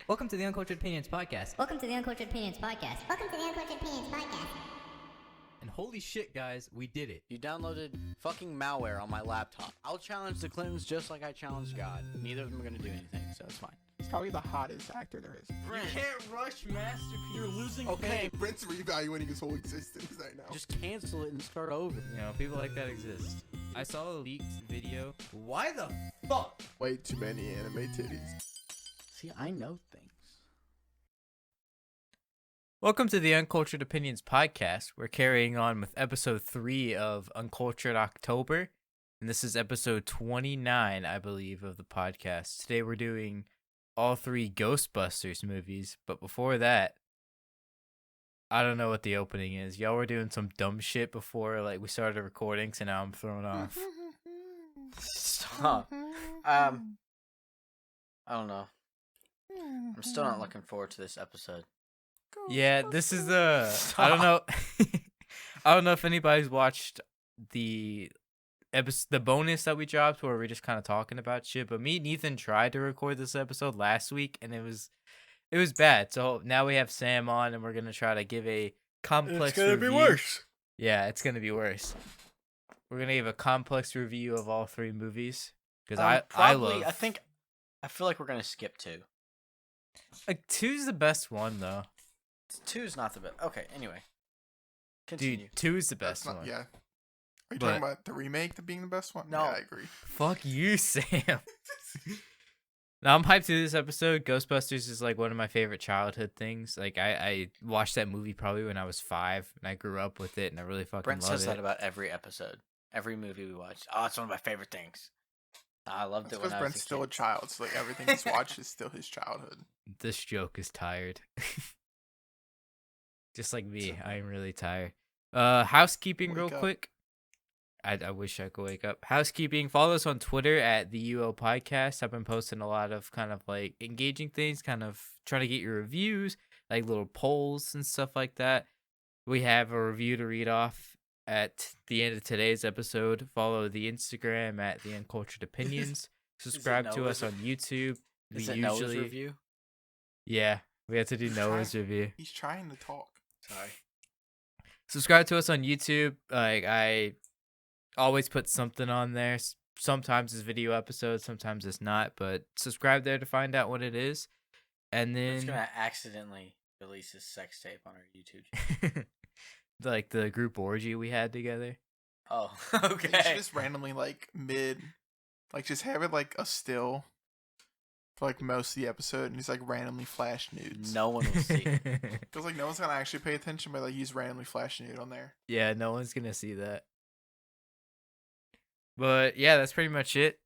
Welcome to the Uncultured Opinions Podcast. Welcome to the Uncultured Opinions Podcast. Welcome to the Uncultured Opinions Podcast. And holy shit, guys, we did it. You downloaded fucking malware on my laptop. I'll challenge the Clintons just like I challenged God. Neither of them are gonna do anything, so it's fine. He's probably the hottest actor there is. You can't rush masterpiece. You're losing. Okay, Brent's reevaluating his whole existence right now. just cancel it and start over. You know, people like that exist. I saw a leaked video. Why the fuck? Way too many anime titties. See, I know things. Welcome to the Uncultured Opinions Podcast. We're carrying on with episode 3 of Uncultured October. And this is episode 29, I believe, of the podcast. Today we're doing all 3 Ghostbusters movies. But before that, I don't know what the opening is. Y'all were doing some dumb shit before we started recording, so now I'm thrown off. Stop. I don't know. I'm still not looking forward to this episode. Yeah, this is the... I don't know. I don't know if anybody's watched the bonus that we dropped where we're just kind of talking about shit, but me and Ethan tried to record this episode last week and it was bad. So now we have Sam on and we're going to try to give a complex review. It's going to be worse. Yeah, it's going to be worse. We're going to give a complex review of all 3 movies because I feel like we're going to skip 2. 2's the best one though. 2's not the best. Okay, anyway. Continue. Dude, 2 is the best one. Yeah. Are you talking about the remake being the best one? No. Yeah, I agree. Fuck you, Sam. Now I'm hyped to this episode. Ghostbusters is one of my favorite childhood things. I watched that movie probably when I was 5, and I grew up with it, and I really fucking Brent love it. says that about every episode, every movie we watch. Oh, it's one of my favorite things. I loved it when I was Brent's still a child, so everything he's watched is still his childhood. This joke is tired. Just like me, I am really tired. Housekeeping real quick. I wish I could wake up. Housekeeping. Follow us on Twitter at the UO Podcast. I've been posting a lot of kind of engaging things, kind of trying to get your reviews, little polls and stuff like that. We have a review to read off at the end of today's episode. Follow the Instagram at the Uncultured Opinions. Subscribe to us on YouTube. Is it Noah's review? Yeah, we have to do Noah's review. He's trying to talk. Sorry. Subscribe to us on YouTube. I always put something on there. Sometimes it's video episodes, sometimes it's not. But subscribe there to find out what it is. And then It's gonna accidentally release his sex tape on our YouTube channel. the group orgy we had together. Oh, You should okay. just randomly, just have it a still for most of the episode, and he's randomly flash nudes. No one will see. Because no one's gonna actually pay attention, but he's randomly flash nude on there. Yeah, no one's gonna see that. But yeah, that's pretty much it.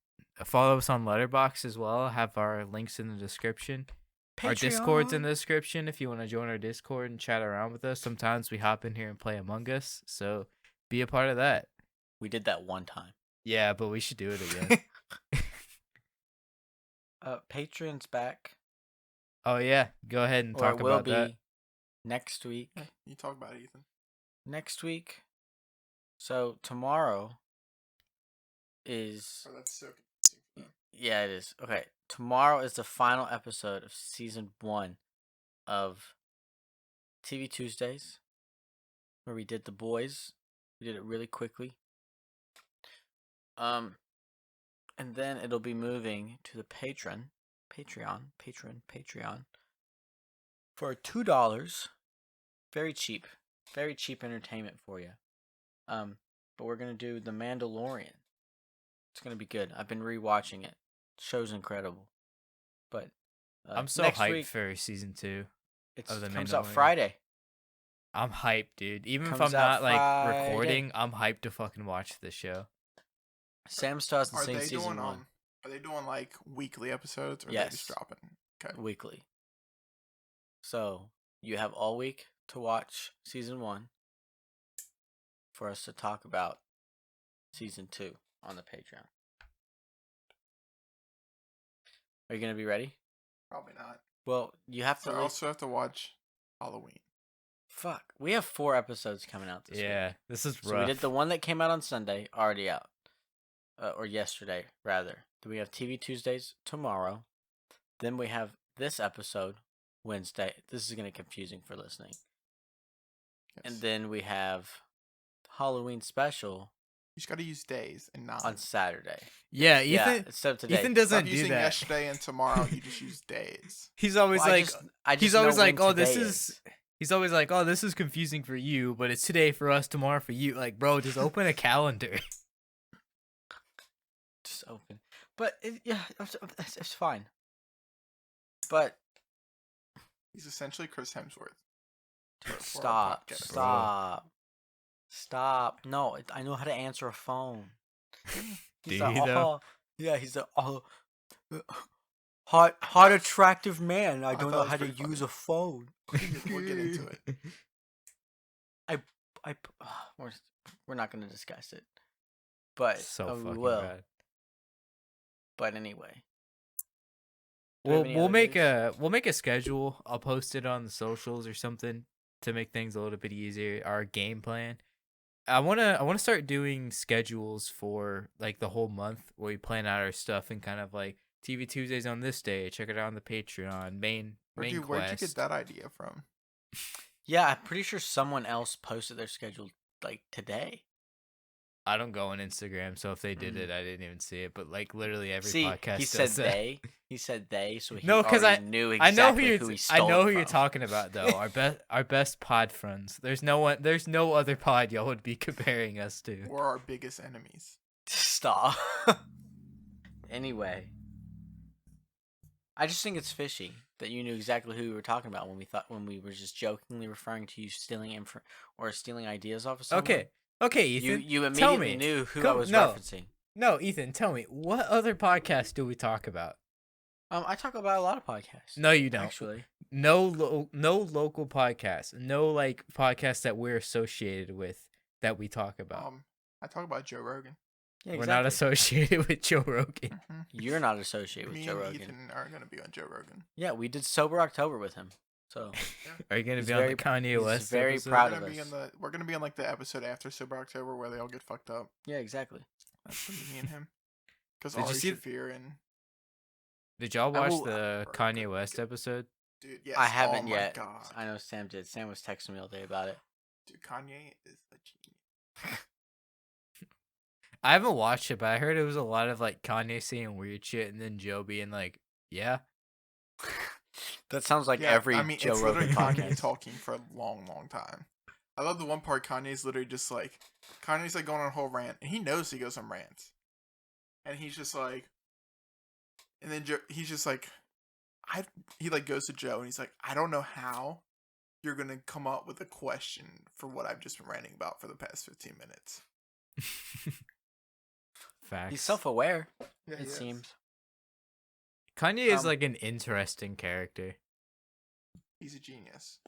Follow us on Letterboxd as well. Have our links in the description. Our Discord's in the description if you want to join our Discord and chat around with us. Sometimes we hop in here and play Among Us, so be a part of that. We did that one time. Yeah, but we should do it again. Patreon's back. Oh yeah, go ahead and Or talk it will about be that. next week. You talk about it, Ethan. Next week. So tomorrow is... Oh, that's so confusing. Yeah, it is. Okay, tomorrow is the final episode of season 1 of TV Tuesdays, where we did The Boys. We did it really quickly. And then it'll be moving to the Patreon for $2. Very cheap entertainment for you. But we're gonna do The Mandalorian. It's gonna be good. I've been rewatching it. Show's incredible. But I'm so next hyped week, for season 2 of The comes out Mandalorian. Friday. I'm hyped, dude. Even if I'm Comes out not Friday. recording, I'm hyped to fucking watch this show. Sam still hasn't Are seen they season doing 1 Are they doing weekly episodes, or are they Yes. just dropping? Okay. weekly. So you have all week to watch season 1 for us to talk about season 2 on the Patreon. Are you gonna be ready? Probably not. Well, you have to. I also have to watch Halloween. Fuck, we have 4 episodes coming out this week. Yeah, this is rough. So we did the one that came out on Sunday, already out. Or yesterday, rather. Then we have TV Tuesdays tomorrow. Then we have this episode Wednesday. This is gonna be confusing for listening. Yes. And then we have Halloween special You just got to use days and not. on Saturday. Yeah, Yeah, Ethan. instead of today. Ethan Stop doesn't do using that. yesterday and tomorrow. You just use days. He's always Well, like, I just he's always know like, when oh, this today is. He's always like, oh, this is confusing for you, but it's today for us, tomorrow for you. Like, bro, just open a calendar. just open. But it's fine. But He's essentially Chris Hemsworth. for our stop, podcast. stop. No, I know how to answer a phone. Do like, you, though? Yeah, he's a hot, attractive man. I I don't thought know it how was to pretty use a phone. We'll get into it. We're not going to discuss it, but So we fucking will. bad. But anyway, Do we have any We'll other make news? we'll make a schedule. I'll post it on the socials or something to make things a little bit easier. Our game plan. I wanna start doing schedules for like the whole month where we plan out our stuff and kind of like TV Tuesdays on this day. Check it out on the Patreon main Where'd you quest. get that idea from? Yeah, I'm pretty sure someone else posted their schedule like today. I don't go on Instagram, so if they did Mm. it, I didn't even see it. But like literally every See, podcast he does said that. they. He said they, so he No, 'cause already knew I know exactly who he I stole know it who you're from. talking about though. Our best pod friends. There's no other pod y'all would be comparing us to. We're our biggest enemies. Stop. Anyway, I just think it's fishy that you knew exactly who we were talking about when we were just jokingly referring to you stealing or stealing ideas off of someone. Okay, Ethan. You tell immediately me. knew who I Come- was no. referencing. No, Ethan, tell me, what other podcast do we talk about? I talk about a lot of podcasts. No, you don't. Actually, No local podcasts. No like podcasts that we're associated with that we talk about. I talk about Joe Rogan. yeah, We're not exactly. associated with Joe Rogan. Mhm. You're not associated with Me Joe and Rogan. Ethan are gonna be on Joe Rogan. Yeah, we did Sober October with him. So Are you gonna He's be on the very- Kanye he's West very episode? proud We're of gonna be us. we're gonna be on like the episode after Sober October where they all get fucked up. yeah, exactly. That's gonna be me and him. Because Did you Ari see- Shafir and Did y'all I watch will- the Kanye West episode? dude, yes. I haven't oh my yet. God. I know Sam did. Sam was texting me all day about it. Dude, Kanye is a genius. I haven't watched it, but I heard it was a lot of like Kanye saying weird shit and then Joe being like, "Yeah." That sounds like Yeah, every I mean, Joe it's Rogan literally Kanye podcast. talking for a long, long time. I love the one part Kanye's literally just like Kanye's like going on a whole rant, and he knows he goes on rants, and he's just like, and then he's just like, he like goes to Joe and he's like, I don't know how you're gonna come up with a question for what I've just been ranting about for the past 15 minutes. Facts. He's self-aware. Yeah, he It is. seems. Kanye is Um, like an interesting character. He's a genius.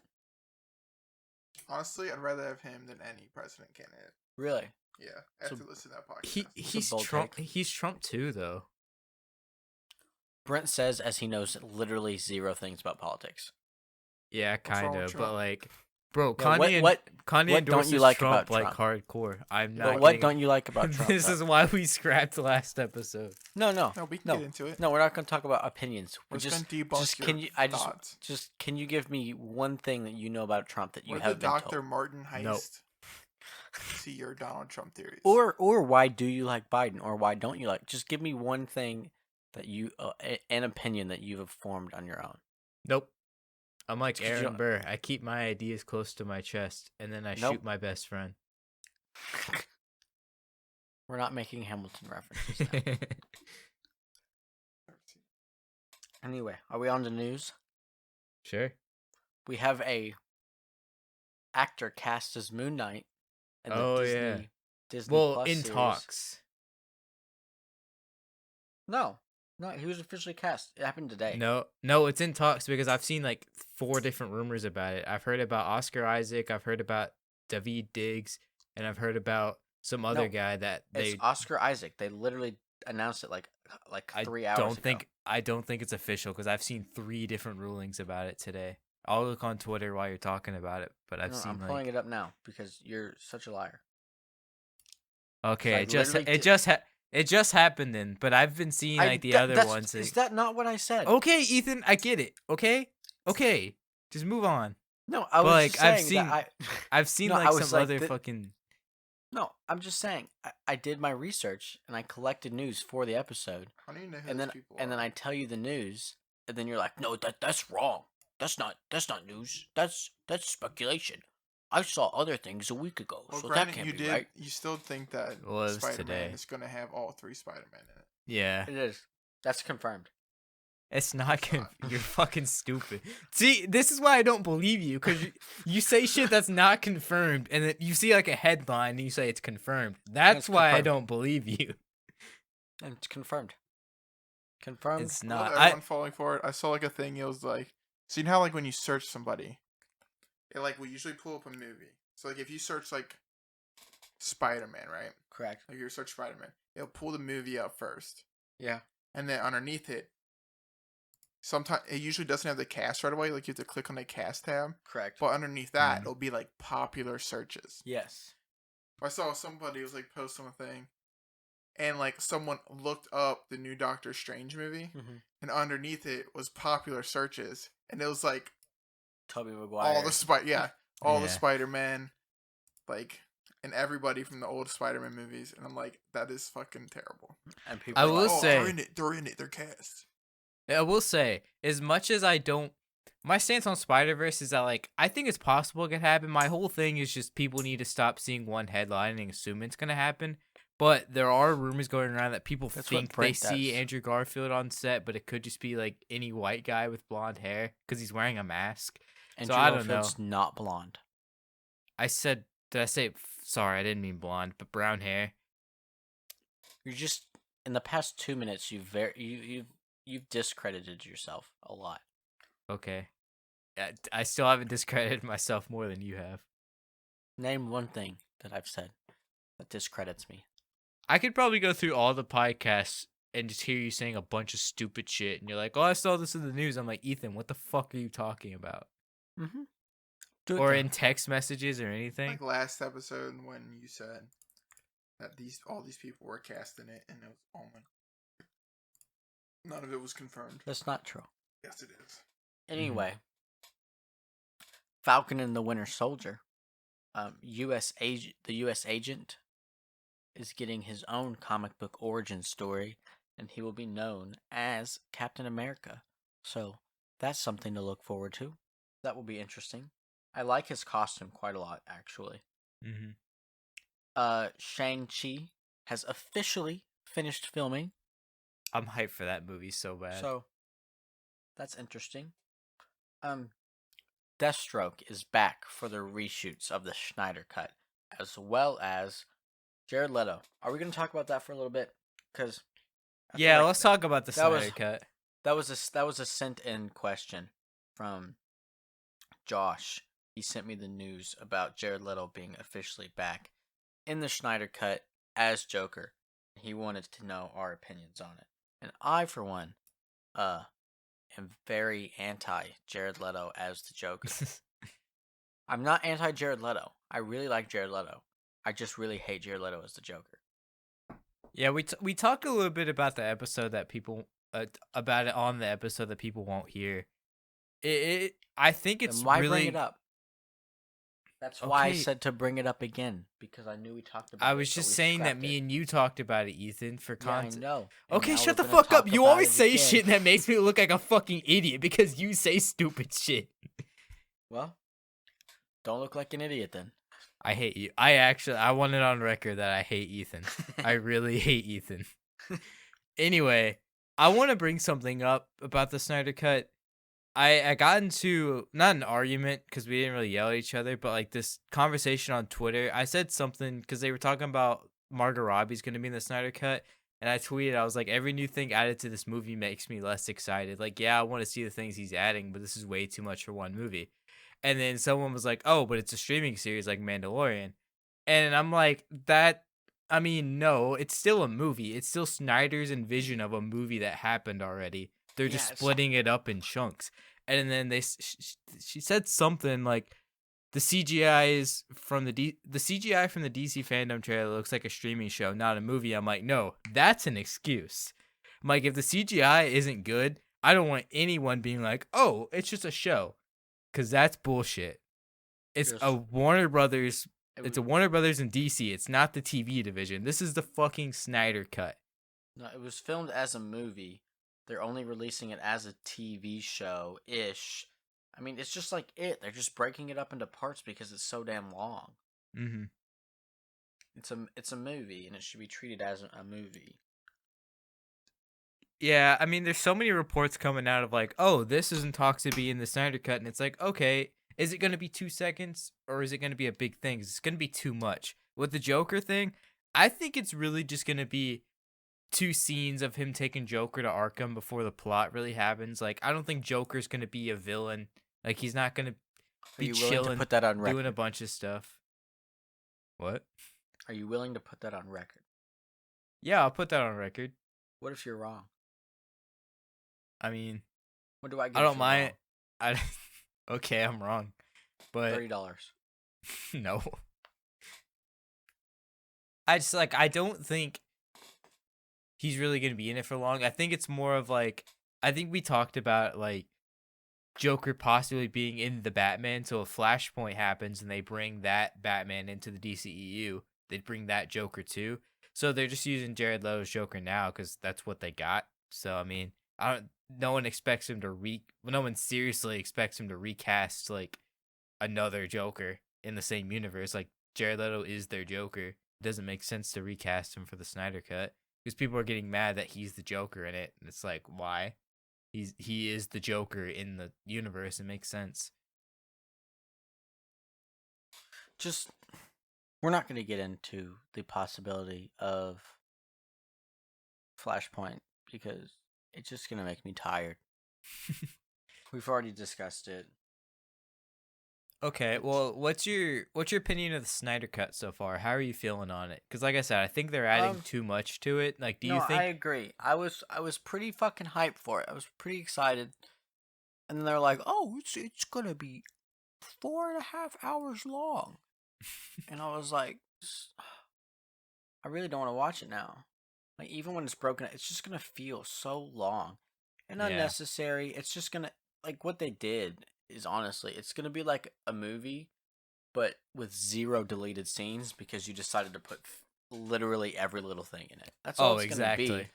Honestly, I'd rather have him than any president candidate. Really. Yeah, So, after listening to that podcast. He's bold Trump. take. He's Trump too, though. Brent says as he knows literally zero things about politics. Yeah, wrong kind with of. But Trump? like, bro, Yeah, Kanye. what Kanye don't you endorses like Trump about like Trump? hardcore. I'm not. But what kidding. don't you like about Trump? This though? is why we scrapped the last episode. No. No, we can No. get into it. No, we're not going to talk about opinions. We're We just gonna debunk just your can you thoughts. can you give me one thing that you know about Trump that you What if have the been Dr. told? Martin heist? Nope. See your Donald Trump theories. Or why do you like Biden or why don't you like? Just give me one thing that you an opinion that you have formed on your own. Nope. I'm like Did you- Aaron Burr. I keep my ideas close to my chest, and then I Nope. shoot my best friend. We're not making Hamilton references. now. Anyway, are we on the news? Sure. We have a actor cast as Moon Knight. In the Oh, Disney, yeah. Disney Well, Plus in series. talks. No, he was officially cast. It happened today. No, it's in talks because I've seen like 4 different rumors about it. I've heard about Oscar Isaac. I've heard about David Diggs, and I've heard about some other No, guy that It's they. Oscar Isaac. They literally announced it like I 3 hours don't ago. think I don't think it's official because I've seen 3 different rulings about it today. I'll look on Twitter while you're talking about it, but I've No, seen I'm like. pulling it up now because you're such a liar. Okay, I it just literally it just It just happened then, but I've been seeing like the other ones. Is that not what I said? Okay, Ethan, I get it. Okay, just move on. No, I was Like just saying I've seen No, like I was some like other that- fucking. No, I'm just saying I did my research and I collected news for the episode, How do you know who and those then people and then are? I tell you the news, and then you're like, no, that's wrong. That's not news. That's speculation. I saw other things a week ago, Well, so that granted, can't you be did. right. You still think that Was Spider-Man today. is going to have all 3 Spider-Man in it. Yeah, It is. That's confirmed. it's not. It's not. You're fucking stupid. See, this is why I don't believe you, because you say shit that's not confirmed, and then you see like a headline and you say it's confirmed. That's It's why I confirmed. don't believe you. And it's confirmed. Confirmed. It's I love not. everyone falling for it. I saw like a thing. It was like, so you know how like when you search somebody, it like will usually pull up a movie. So like if you search like Spider-Man, right? Correct. Like you search Spider-Man, it'll pull the movie up first, Yeah. and then underneath it, sometimes it usually doesn't have the cast right away. Like you have to click on the cast tab, Correct. but underneath that, Mhm. it'll be like popular searches. Yes. I saw somebody was like posting a thing, and like someone looked up the new Doctor Strange movie, Mm-hmm. and underneath it was popular searches, and it was like Tobey Maguire. all the all the Yeah. Spider-Man, like, and everybody from the old Spider-Man movies, and I'm like, that is fucking terrible. And people. I are will like, Oh, say- they're in it, they're cast. I will say, as much as I don't, my stance on Spider-Verse is that like I think it's possible it could happen. My whole thing is just people need to stop seeing one headline and assume it's gonna happen. But there are rumors going around that people That's what think they Brent see does. Andrew Garfield on set, but it could just be like any white guy with blonde hair because he's wearing a mask. Andrew I don't Garfield's not blonde. I said, did I say? Sorry, I didn't mean blonde, but brown hair. You're just in the past 2 minutes. You've discredited yourself a lot. Okay, I still haven't discredited myself more than you have. Name one thing that I've said that discredits me. I could probably go through all the podcasts and just hear you saying a bunch of stupid shit, and you're like, "Oh, I saw this in the news." I'm like, Ethan, what the fuck are you talking about? Mm-hmm. Or in text messages or anything? Like last episode when you said that all these people were cast in it, and it was almond. None of it was confirmed. That's not true. Yes, it is. Anyway, Falcon and the Winter Soldier, the U.S. agent is getting his own comic book origin story, and he will be known as Captain America. So that's something to look forward to. That will be interesting. I like his costume quite a lot, actually. Mm-hmm. Shang-Chi has officially finished filming, I'm hyped for that movie so bad. so that's interesting. Deathstroke is back for the reshoots of the Snyder Cut, as well as Jared Leto. Are we going to talk about that for a little bit? Because yeah, let's talk about the that was- Snyder Cut. that was a sent-in question from Josh. He sent me the news about Jared Leto being officially back in the Snyder Cut as Joker. He wanted to know our opinions on it, and I, for one, am very anti Jared Leto as the Joker. I'm not anti Jared Leto. I really like Jared Leto. I just really hate Jared Leto as the Joker. Yeah, we talked a little bit about the episode that people about it on the episode that people won't hear. I think it's Then why really. bring it up? That's why I Okay. said to bring it up again, because I knew we talked about it. I was but just we saying that scrapped me it. and you talked about it, Ethan, for Yeah, I content. know. And Okay, now shut we're the gonna fuck up. talk You about always it say again. shit that makes me look like a fucking idiot because you say stupid shit. Well, don't look like an idiot then. I hate you. I want it on record that I hate Ethan. I really hate Ethan. Anyway, I want to bring something up about the Snyder Cut. I got into, not an argument because we didn't really yell at each other, but like this conversation on Twitter. I said something because they were talking about Margot Robbie's going to be in the Snyder Cut. And I tweeted, I was like, every new thing added to this movie makes me less excited. Like, yeah, I want to see the things he's adding, but this is way too much for one movie. And then someone was like, oh, but it's a streaming series like Mandalorian. And I'm like, I mean, no, it's still a movie. It's still Snyder's vision of a movie that happened already. They're just Yes. splitting it up in chunks. And then she said something like, the CGI is from the CGI from the DC fandom trailer looks like a streaming show, not a movie. I'm like, no, that's an excuse. I'm like, if the CGI isn't good, I don't want anyone being like, oh, it's just a show, because that's bullshit. It's Just- a Warner Brothers. It It's was, a Warner Brothers and DC. It's not the TV division. This is the fucking Snyder cut. no, it was filmed as a movie. They're only releasing it as a TV show ish. I mean, it's just like it. They're just breaking it up into parts because it's so damn long. Mm-hmm. It's a movie, and it should be treated as a movie. Yeah, I mean, there's so many reports coming out of like, oh, this is in talks to be in the Snyder cut, and it's like, okay, is it going to be 2 seconds or is it going to be a big thing? It's going to be too much. With the Joker thing, I think it's really just going to be 2 scenes of him taking Joker to Arkham before the plot really happens. Like, I don't think Joker's going to be a villain. Like, he's not going to Are be you willing chilling, to put that on record? doing a bunch of stuff. What? Are you willing to put that on record? Yeah, I'll put that on record. What if you're wrong? I mean, What do I get? I if don't you're mind. I okay, I'm wrong, wrong? but $30. no. I just like I don't think he's really gonna be in it for long. I think it's more of like I think we talked about like Joker possibly being in the Batman, so a Flashpoint happens and they bring that Batman into the DCEU. They'd bring that Joker too. So they're just using Jared Leto's Joker now because that's what they got. So I mean, I don't. No one expects him to no one seriously expects him to recast like another Joker in the same universe. Like Jared Leto is their Joker. It doesn't make sense to recast him for the Snyder cut because people are getting mad that he's the Joker in it, and it's like, why? He is the Joker in the universe. It makes sense. Just, we're not going to get into the possibility of Flashpoint because it's just going to make me tired. We've already discussed it. Okay, well, what's your opinion of the Snyder cut so far? How are you feeling on it? Because like I said, I think they're adding too much to it. Like, do you think? I agree. I was pretty fucking hyped for it. I was pretty excited, and then they're like, "Oh, it's gonna be 4.5 hours long," and I was like, "I really don't want to watch it now." Like, even when it's broken, it's just gonna feel so long and Yeah. unnecessary. It's just gonna like what they did is honestly, it's gonna be like a movie, but with 0 deleted scenes because you decided to put literally every little thing in it. That's all Oh, it's exactly. gonna be.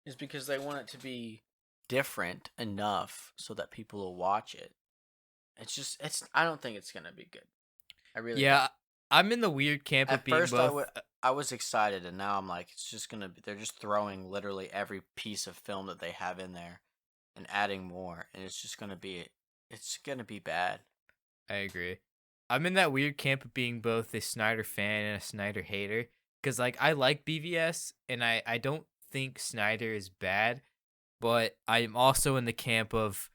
Is because they want it to be different enough so that people will watch it. It's. I don't think it's gonna be good. I really. Yeah, don't. I'm in the weird camp of At being first, both. I was excited, and now I'm like, it's just gonna be. They're just throwing literally every piece of film that they have in there, and adding more, and it's just gonna be. It's gonna be bad. I agree. I'm in that weird camp of being both a Snyder fan and a Snyder hater. Because, like, I like BVS, and I don't think Snyder is bad, but I'm also in the camp of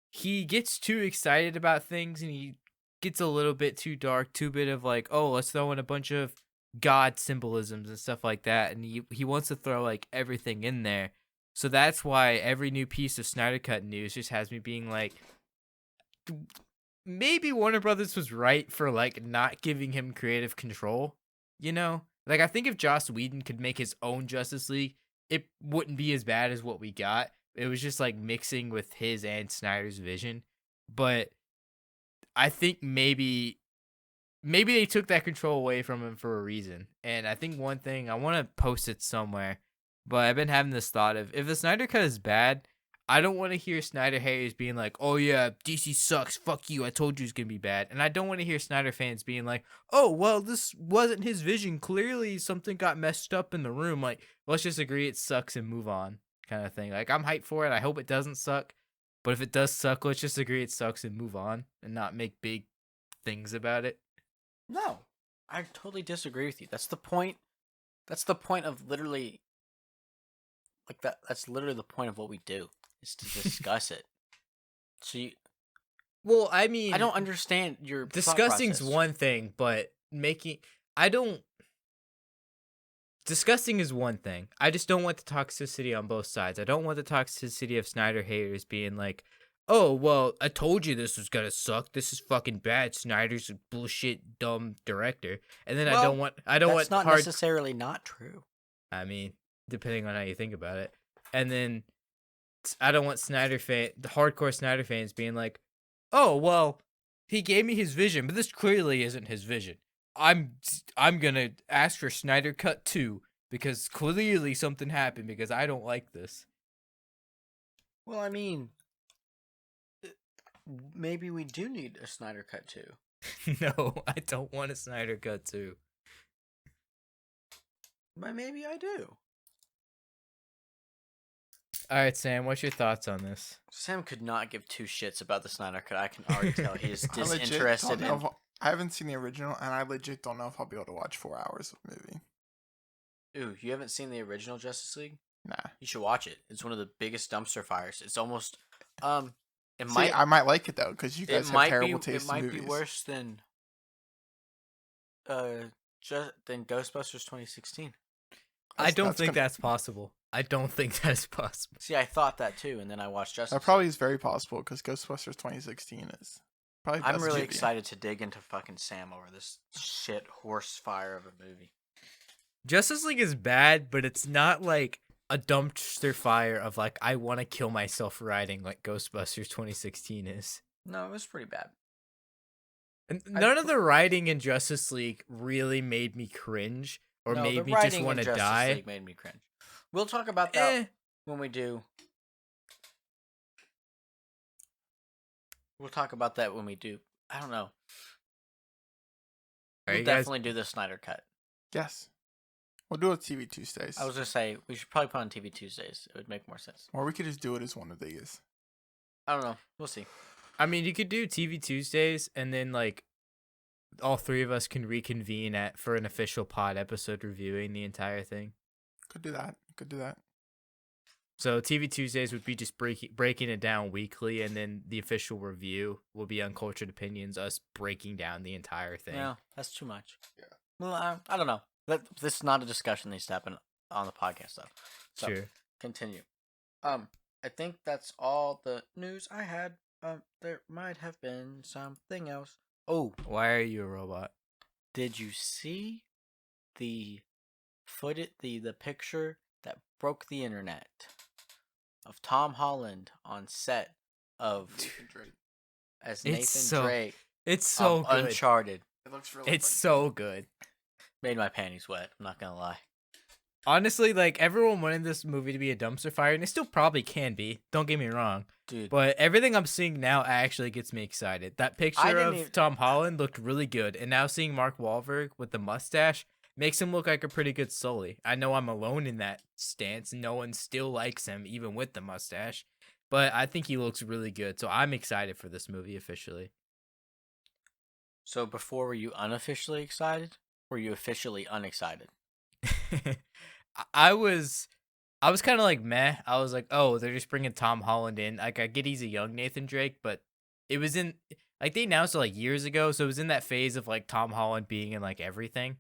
he gets too excited about things, and he gets a little bit too dark, too bit of, like, oh, let's throw in a bunch of God symbolisms and stuff like that, and he wants to throw, like, everything in there. So that's why every new piece of Snyder Cut news just has me being like, maybe Warner Brothers was right for like not giving him creative control, you know? Like I think if Joss Whedon could make his own Justice League, it wouldn't be as bad as what we got. It was just like mixing with his and Snyder's vision. But I think maybe they took that control away from him for a reason. And I think one thing, I want to post it somewhere, but I've been having this thought of if the Snyder Cut is bad, I don't want to hear Snyder haters being like, oh yeah, DC sucks, fuck you, I told you it's going to be bad. And I don't want to hear Snyder fans being like, oh, well, this wasn't his vision. Clearly something got messed up in the room. Like, let's just agree it sucks and move on kind of thing. Like, I'm hyped for it. I hope it doesn't suck. But if it does suck, let's just agree it sucks and move on and not make big things about it. No, I totally disagree with you. That's the point. That's the point of literally. Like that. That's literally the point of what we do. Is to discuss it. So Well, I mean, I don't understand your thought discussing's process. one thing, but discussing is one thing. I just don't want the toxicity on both sides. I don't want the toxicity of Snyder haters being like, oh well, I told you this was gonna suck. This is fucking bad. Snyder's a bullshit, dumb director. And then I don't want That's not hard. necessarily not true. I mean, depending on how you think about it. And then I don't want the hardcore Snyder fans being like, "Oh, well, he gave me his vision, but this clearly isn't his vision. I'm going to ask for Snyder cut 2 because clearly something happened because I don't like this." Well, I mean, maybe we do need a Snyder cut too. No, I don't want a Snyder cut 2. But maybe I do. All right, Sam, what's your thoughts on this? Sam could not give two shits about the Snyder cut. I can already tell he is I legit disinterested don't know in. if I haven't seen the original, and I legit don't know if I'll be able to watch 4 hours of a movie. Ooh, you haven't seen the original Justice League? Nah. You should watch it. It's one of the biggest dumpster fires. It's almost it See, might I might like it though, because you guys have terrible taste it might in movies. be worse than than Ghostbusters 2016. I don't that's think gonna- that's possible. I don't think that's possible. See, I thought that too, and then I watched Justice. That probably is very possible because Ghostbusters 2016 is probably. I'm best really movie. excited to dig into fucking Sam over this shit horse fire of a movie. Justice League is bad, but it's not like a dumpster fire of like I want to kill myself writing like Ghostbusters 2016 is. No, it was pretty bad. And none of the writing in Justice League really made me cringe or No, made the me just writing in want to Justice die. League made me cringe. We'll talk about that Eh, when we do. We'll talk about that when we do. I don't know. Are We'll you guys- definitely do the Snyder cut. Yes, we'll do it TV Tuesdays, I was gonna say we should probably put on TV Tuesdays. It would make more sense. or we could just do it as one of these. I don't know. We'll see. I mean, you could do TV Tuesdays and then like all three of us can reconvene for an official pod episode reviewing the entire thing. Could do that. Could do that. So TV Tuesdays would be just breaking it down weekly, and then the official review will be Uncultured Opinions, us breaking down the entire thing. Yeah, that's too much. Yeah. Well, I don't know. This is not a discussion that needs to happen on the podcast, though. So, Sure. continue. I think that's all the news I had. There might have been something else. Oh, Why are you a robot? did you see the the picture that broke the internet of Tom Holland on set of Nathan Drake. as It's Nathan so Drake It's so of good. Uncharted? It looks really. It's funny. so good. Made my panties wet. I'm not gonna lie. Honestly, like everyone wanted this movie to be a dumpster fire, and it still probably can be. Don't get me wrong. Dude, But everything I'm seeing now actually gets me excited. That picture didn't of even- Tom Holland looked really good, and now seeing Mark Wahlberg with the mustache makes him look like a pretty good Sully. I know I'm alone in that stance. No one still likes him, even with the mustache. But I think he looks really good, so I'm excited for this movie officially. so before were you unofficially excited? Were you officially unexcited? I was kind of like meh. I was like, oh, they're just bringing Tom Holland in. Like, I get he's a young Nathan Drake, but it was in like they announced it like years ago, so it was in that phase of like Tom Holland being in like everything.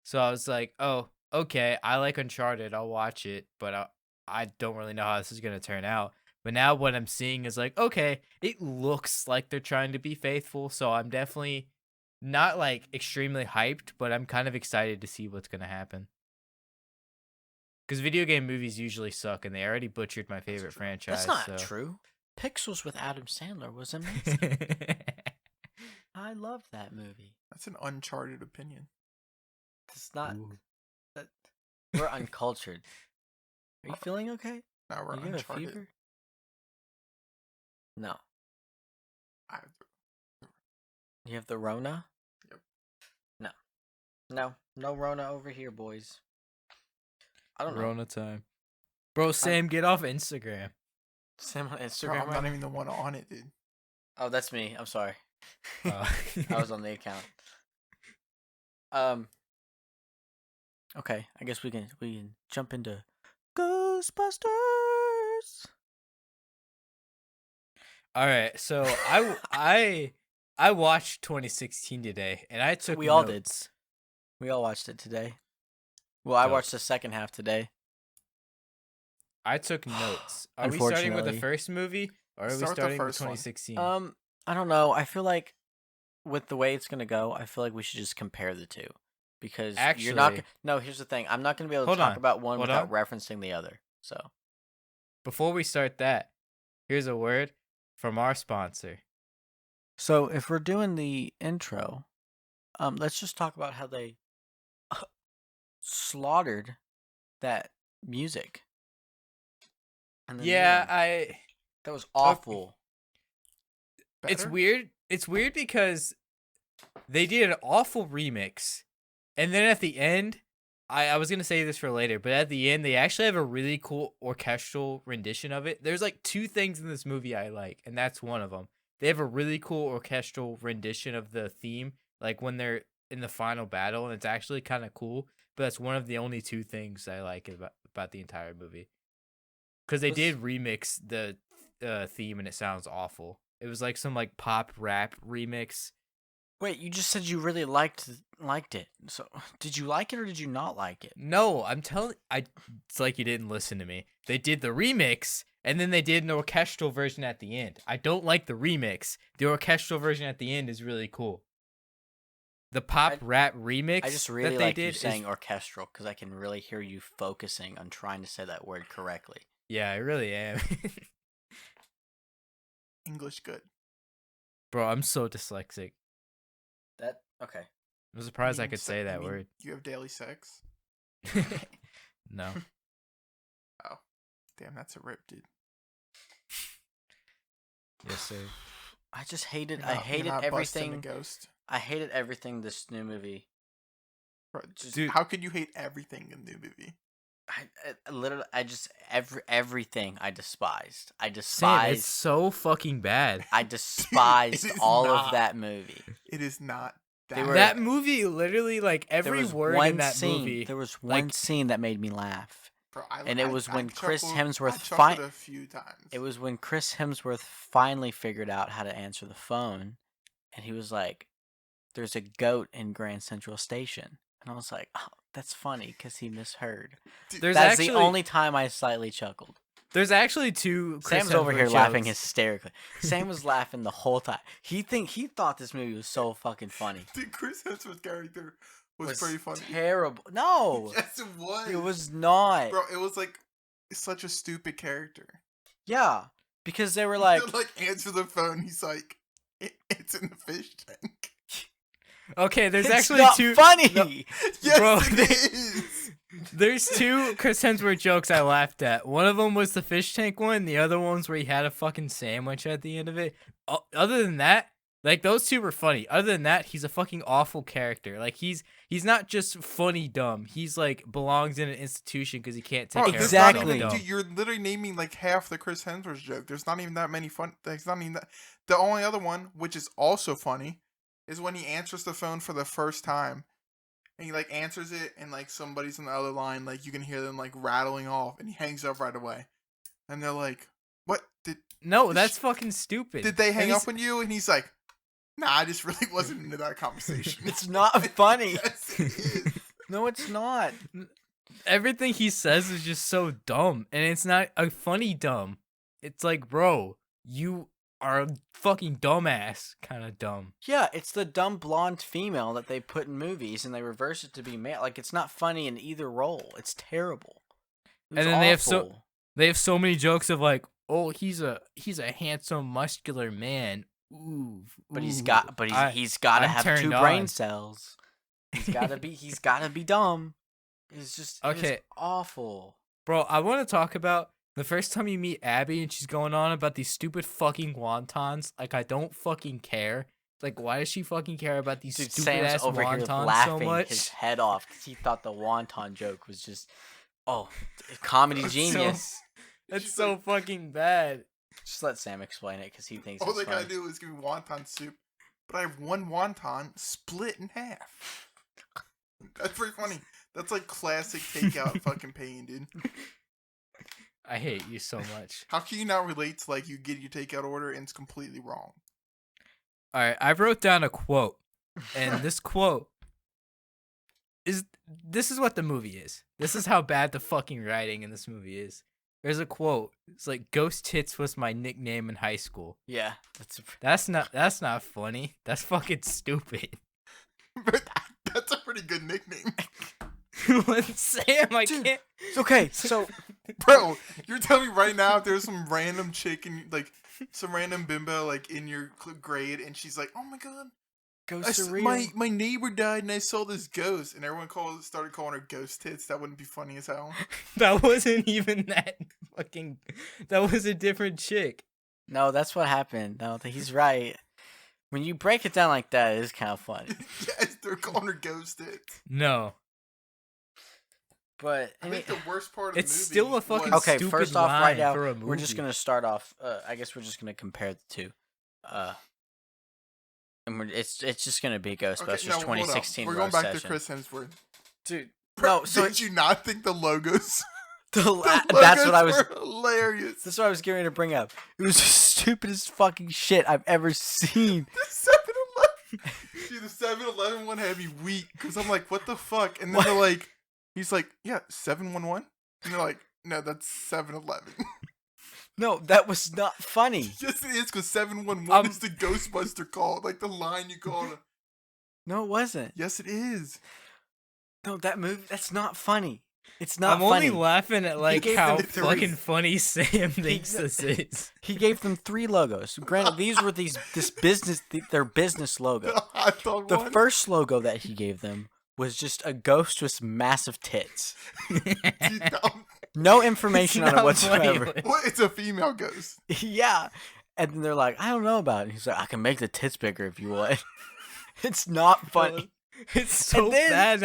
So I was like, oh, okay, I like Uncharted, I'll watch it, but I don't really know how this is gonna turn out. But now what I'm seeing is like, okay, it looks like they're trying to be faithful, so I'm definitely not like extremely hyped, but I'm kind of excited to see what's gonna happen. Because video game movies usually suck, and they already butchered my favorite franchise. That's not so. true. Pixels with Adam Sandler was amazing. I loved that movie. That's an uncharted opinion. It's not. Ooh. That, we're uncultured. Are you feeling okay? Now we're Do you have a uncharted. fever? No. I, You have the Rona? Yep. No Rona over here, boys. I don't know. Rona time. Bro, Sam, get off Instagram. Sam on bro, Instagram. I'm right not now? even the one on it, dude. Oh, that's me. I'm sorry. Uh, I was on the account. Okay, I guess we can jump into Ghostbusters. All right, so I watched 2016 today, and I took We all did. notes. We all watched it today. Well, I Dope. watched the second half today. I took notes. Are we starting with the Unfortunately. first movie Or are we Start with the starting with first one. 2016? I don't know. I feel like with the way it's gonna go, I feel like we should just compare the two because you're not. Actually, No, here's the thing. I'm not gonna be able to hold talk on. about one Hold without on. referencing the other. So Before we start that, here's a word from our sponsor. So if we're doing the intro, let's just talk about how they slaughtered that music. And the new Yeah, one. That was okay. awful. It's Better? weird. It's weird because they did an awful remix, and then at the end, I was gonna say this for later, but at the end they actually have a really cool orchestral rendition of it. There's like two things in this movie I like, and that's one of them. They have a really cool orchestral rendition of the theme, like when they're in the final battle, and it's actually kind of cool. But that's one of the only two things I like about the entire movie, because they did remix the theme, and it sounds awful. It was like some like pop rap remix. Wait, you just said you really liked it. So did you like it or did you not like it? No, it's like you didn't listen to me. They did the remix and then they did an orchestral version at the end. I don't like the remix. The orchestral version at the end is really cool. The pop rap remix I just really that they like did you is saying orchestral because I can really hear you focusing on trying to say that word correctly. yeah, I really am. English good. Bro, I'm so dyslexic. That okay. I'm surprised I mean, could se- say you that mean word. You have daily sex? No. Oh, damn, that's a rip, dude. Yes, sir. I just hated. You're I not- you're hated not busting everything. a ghost. I hated everything this new movie. Bro, Dude. how could you hate everything in the movie? I literally, I just everything I despised. I Sam, despised. it's so fucking bad. I despised is all of not. that movie. It is not They that. were- That movie literally like There every was word one in that scene. movie. There was one like- scene that made me laugh. Bro, And it was when Chris chuckled- Hemsworth I chuckled a few times. It was when Chris Hemsworth finally figured out how to answer the phone, and he was like, "There's a goat in Grand Central Station," and I was like, "Oh, that's funny because he misheard." There's That's actually the only time I slightly chuckled. there's actually two Chris Sam's over Hemsworth here laughing jokes. hysterically. Sam was laughing the whole time. He thought this movie was so fucking funny. Dude, Chris Hemsworth's character was pretty funny. Terrible. No, Yes, it was. it was not. Bro, it was like such a stupid character. Yeah, because they were He like, would, like answer the phone. He's like, it's in the fish tank. Okay, there's "It's actually not two funny." No. Yes, Bro, it is. There's two Chris Hemsworth jokes I laughed at. One of them was the fish tank one. The other one's where he had a fucking sandwich at the end of it. Other than that, like those two were funny. Other than that, he's a fucking awful character. Like he's not just funny dumb. He's like belongs in an institution because he can't take Bro, care there's of not Exactly. even- himself. dude, you're literally naming like half the Chris Hemsworth joke. There's not even that many fun. There's not even that. The only other one, which is also funny, is when he answers the phone for the first time, and he like answers it, and like somebody's on the other line, like you can hear them like rattling off, and he hangs up right away, and they're like, "What did No, that's fucking stupid. they hang And up on you?" And he's like, "Nah, I just really wasn't into that conversation." It's not funny. Yes, it is. No, it's not. Everything he says is just so dumb, and it's not a funny dumb. It's like, bro, you are a fucking dumbass, kind of dumb. Yeah, it's the dumb blonde female that they put in movies and they reverse it to be male. Like it's not funny in either role. It's terrible. It was And then they have so- awful. They have so many jokes of like, oh, he's a handsome, muscular man. Ooh, But he's ooh. got he's got to I'm have 2 turned brain on. cells. He's got to be dumb. It's just it was Okay. awful. Bro, I want to talk about the first time you meet Abby and she's going on about these stupid fucking wontons. Like, I don't fucking care. Like, why does she fucking care about these Dude, stupid Sam's ass over here wontons so laughing much? his head off because he thought the wonton joke was just comedy That's so- genius. That's She's so like- fucking bad. Just let Sam explain it because he thinks All it's they funny. gotta do is give me wonton soup, but I have one wonton split in half. That's pretty funny. That's like classic takeout fucking pain, dude. I hate you so much. How can you not relate to like you get your takeout order and it's completely wrong? All right, I wrote down a quote, and this quote is what the movie is. This is how bad the fucking writing in this movie is. There's a quote. It's like Ghost Tits was my nickname in high school. Yeah, That's not funny. That's fucking stupid. That's a pretty good nickname. Sam, I Dude, can't. it's okay. So, Bro, you're telling me right now there's some random chick in like some random bimbo like in your grade, and she's like, "Oh my god, ghosts are real. my neighbor died, and I saw this ghost," and everyone started calling her Ghost Tits. That wouldn't be funny as hell. That wasn't even that fucking. That was a different chick. No, that's what happened. No, he's right. When you break it down like that, it is kind of funny. Yes, they're calling her Ghost Tits. No. But I think the worst part of the movie. It's still a fucking was- okay, stupid first off, right line now, for a we're just movie. gonna start off. I guess we're just gonna compare the two. And it's just gonna be Ghostbusters no, hold on. 2016. We're going roast back session. to Chris Hemsworth. Dude. Bro, No, so did you not think the logos? the the that's what I was. logos were hilarious. That's what I was getting to bring up. It was the stupidest fucking shit I've ever seen. The 7-Eleven. Dude, the 7-Eleven one had me weak because I'm like, what the fuck? And then they're like, he's like, yeah, 711? And they're like, no, that's 7-Eleven. No, that was not funny. Yes, it is because 711 is the Ghostbuster call, like the line you call it. No, it wasn't. Yes, it is. No, that movie. That's not funny. It's not I'm funny. only laughing at like gave how them three. fucking funny Sam thinks this is. He gave them 3 logos. Granted, these were their business logo. The hot dog The one. first logo that he gave them was just a ghost with massive tits. Dude, No information on it not funny, whatsoever. like- what? It's a female ghost. Yeah. And then they're like, I don't know about it. And he's like, I can make the tits bigger if you want. It's not funny. It's so And then- bad.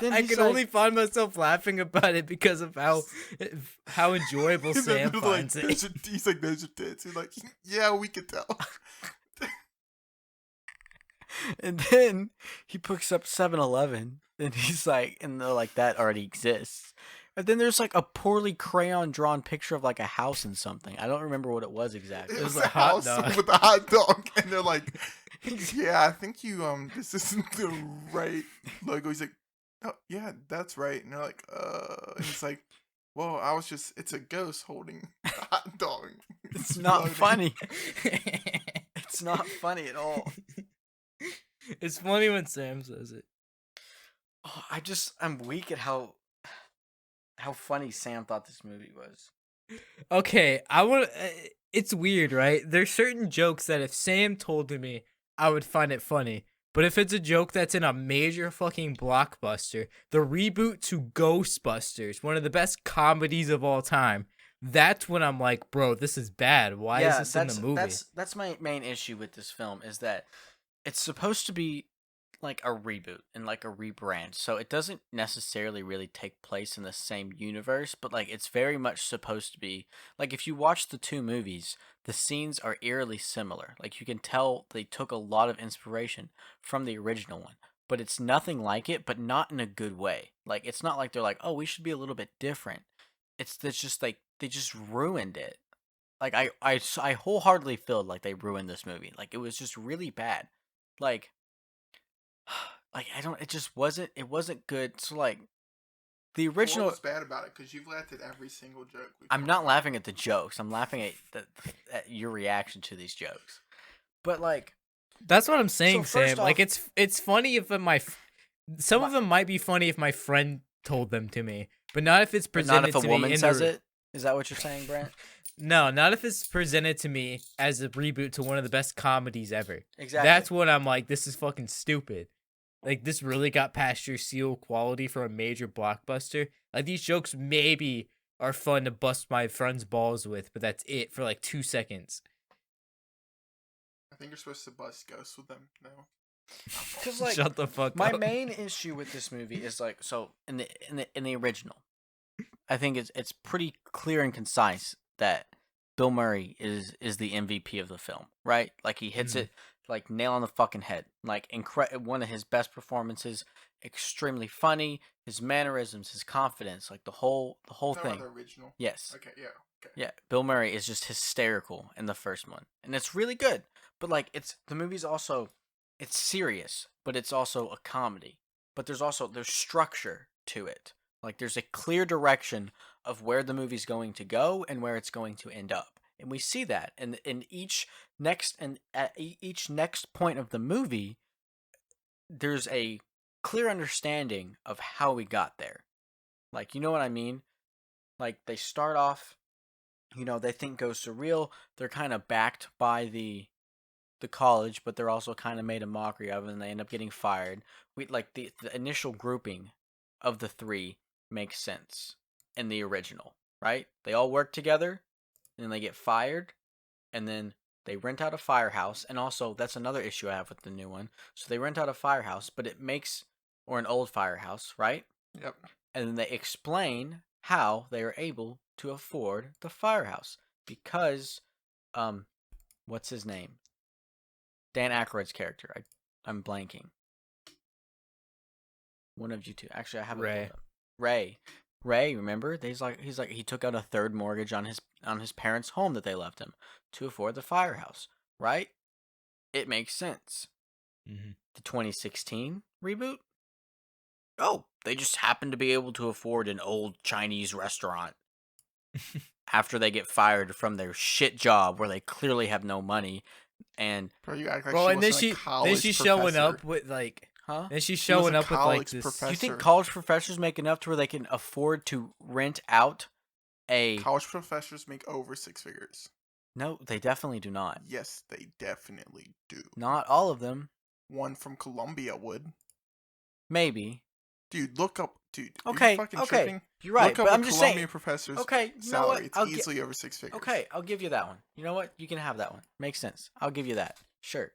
then I he's can like- only find myself laughing about it because of how enjoyable And then Sam they're finds like, it. he's like, those are tits. He's like, yeah, we can tell. And then he picks up 7-Eleven and he's like, and they're like, that already exists. And then there's like a poorly crayon drawn picture of like a house and something. I don't remember what it was exactly. It was was a a hot house dog. with a hot dog, and they're like, "Yeah, I think you this isn't the right logo." He's like, "Oh, yeah, that's right." And they're like, and he's like, "Well, it's a ghost holding a hot dog." It's not Exploding." funny. It's not funny at all. It's funny when Sam says it. Oh, I'm weak at how funny Sam thought this movie was. Okay, it's weird, right? There's certain jokes that if Sam told to me, I would find it funny. But if it's a joke that's in a major fucking blockbuster, the reboot to Ghostbusters, one of the best comedies of all time, that's when I'm like, bro, this is bad. Why is this in the movie? That's my main issue with this film is that it's supposed to be like a reboot and like a rebrand. So it doesn't necessarily really take place in the same universe, but like it's very much supposed to be like if you watch the 2 movies, the scenes are eerily similar. Like you can tell they took a lot of inspiration from the original one, but it's nothing like it, but not in a good way. Like it's not like they're like, "Oh, we should be a little bit different." It's just like they just ruined it. Like I wholeheartedly feel like they ruined this movie. Like it was just really bad. Like it wasn't good. So like the original What was bad about it? Because you've laughed at every single joke. I'm not laughing at the jokes. I'm laughing at your reaction to these jokes. But like That's what I'm saying, So first Sam. Like off- it's funny if some of them might be funny if my friend told them to me, but not if it's but presented not if a to woman me in says the, it. Is that what you're saying, Brent? No, not if it's presented to me as a reboot to one of the best comedies ever. Exactly. That's when I'm like, this is fucking stupid. Like, this really got past your seal quality for a major blockbuster. Like, these jokes maybe are fun to bust my friend's balls with, but that's it for like 2 seconds. I think you're supposed to bust ghosts with them now. Because like Shut the fuck my up. main issue with this movie is like so in the original, I think it's pretty clear and concise that Bill Murray is the MVP of the film, right? Like he hits it like nail on the fucking head. Like one of his best performances, extremely funny, his mannerisms, his confidence, like the whole thing. The original. Yes. Okay. Yeah. Okay. Yeah, Bill Murray is just hysterical in the first one, and it's really good. But like, the movie's also, it's serious, but it's also a comedy. But there's structure to it. Like, there's a clear direction of where the movie's going to go and where it's going to end up. And we see that in each next point of the movie, there's a clear understanding of how we got there. Like, you know what I mean? Like, they start off, they think ghosts are real. They're kind of backed by the college, but they're also kind of made a mockery of it, and they end up getting fired. The initial grouping of the three makes sense in the original, right? They all work together, and then they get fired, and then they rent out a firehouse. And also, that's another issue I have with the new one. So they rent out a firehouse, but or an old firehouse, right? Yep. And then they explain how they are able to afford the firehouse because, what's his name? Dan Aykroyd's character. I'm blanking. One of you two. Actually, I have Ray. Ray, remember? He's like he took out a third mortgage on his parents' home that they left him to afford the firehouse, right? It makes sense. Mm-hmm. The 2016 reboot? Oh, they just happen to be able to afford an old Chinese restaurant after they get fired from their shit job where they clearly have no money. And Bro, you act like Bro, she and then wasn't a college then she's showing professor. up with like, huh? then she's She was showing a up with like college this. professor. Do you think college professors make enough to where they can afford to rent out a? College professors make over 6 figures. No, they definitely do not. Yes, they definitely do. Not all of them. One from Columbia would. Maybe. Dude, look up. Dude, Okay, are you fucking okay, tripping? you're right, Look up but a I'm just Columbia saying. professor's Okay, you know what? salary. It's easily over 6 figures. Okay, I'll give you that one. You know what? You can have that one. Makes sense. I'll give you that. Sure.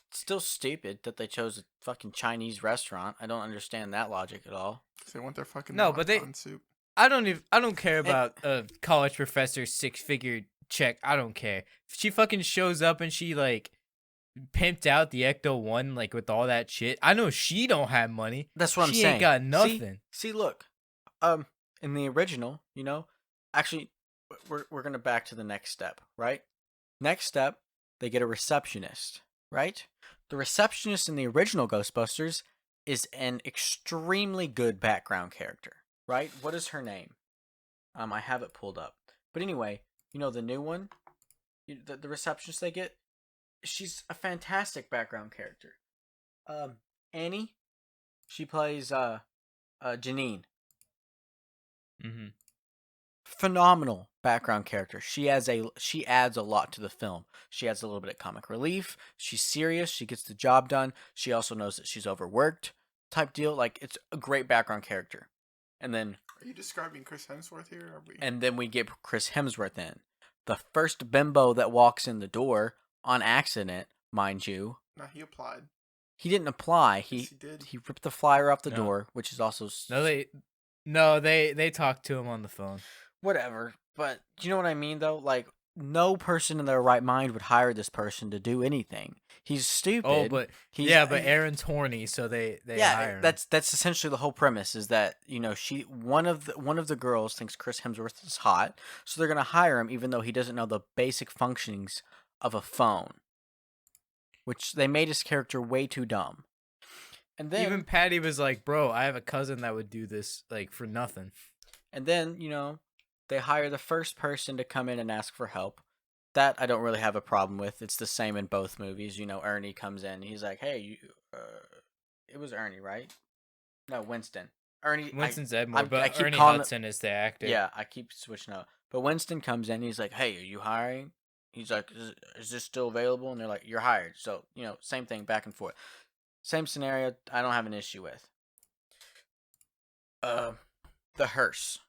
It's still stupid that they chose a fucking Chinese restaurant. I don't understand that logic at all. They want their fucking No, but wonton soup. I don't care about a college professor's 6-figure check. I don't care. If she fucking shows up and she like pimped out the Ecto 1 like with all that shit, I know she don't have money. That's what I'm She saying. ain't got nothing. See, look. In the original, actually, we're gonna back to the next step, right? Next step, they get a receptionist, right? The receptionist in the original Ghostbusters is an extremely good background character, right? What is her name? I have it pulled up. But anyway, the new one, the receptionist they get, she's a fantastic background character. Annie, she plays Janine. Mm-hmm. Phenomenal background character. She adds a lot to the film. She adds a little bit of comic relief. She's serious. She gets the job done. She also knows that she's overworked, type deal. Like, it's a great background character. And then, are you describing Chris Hemsworth here? Or and then we get Chris Hemsworth in, the first bimbo that walks in the door on accident, mind you. No, he applied. He didn't apply. Yes, he did. He ripped the flyer off the No. door, which is also they talked to him on the phone. whatever. But do you know what I mean, though? Like, no person in their right mind would hire this person to do anything. He's stupid. Oh, but but Aaron's horny, so they hire him. that's essentially the whole premise. Is that one of the girls thinks Chris Hemsworth is hot, so they're gonna hire him, even though he doesn't know the basic functionings of a phone. Which they made his character way too dumb. And then even Patty was like, "Bro, I have a cousin that would do this like for nothing." And then they hire the first person to come in and ask for help. That I don't really have a problem with. It's the same in both movies. Ernie comes in. He's like, "Hey, it was Ernie, right? No, Winston. Ernie. Winston's Edmore, I but keep Ernie calling Hudson is the actor. Yeah, I keep switching up. But Winston comes in. He's like, "Hey, are you hiring?" He's like, "Is this still available?" And they're like, "You're hired." So same thing, back and forth. Same scenario. I don't have an issue with. The hearse.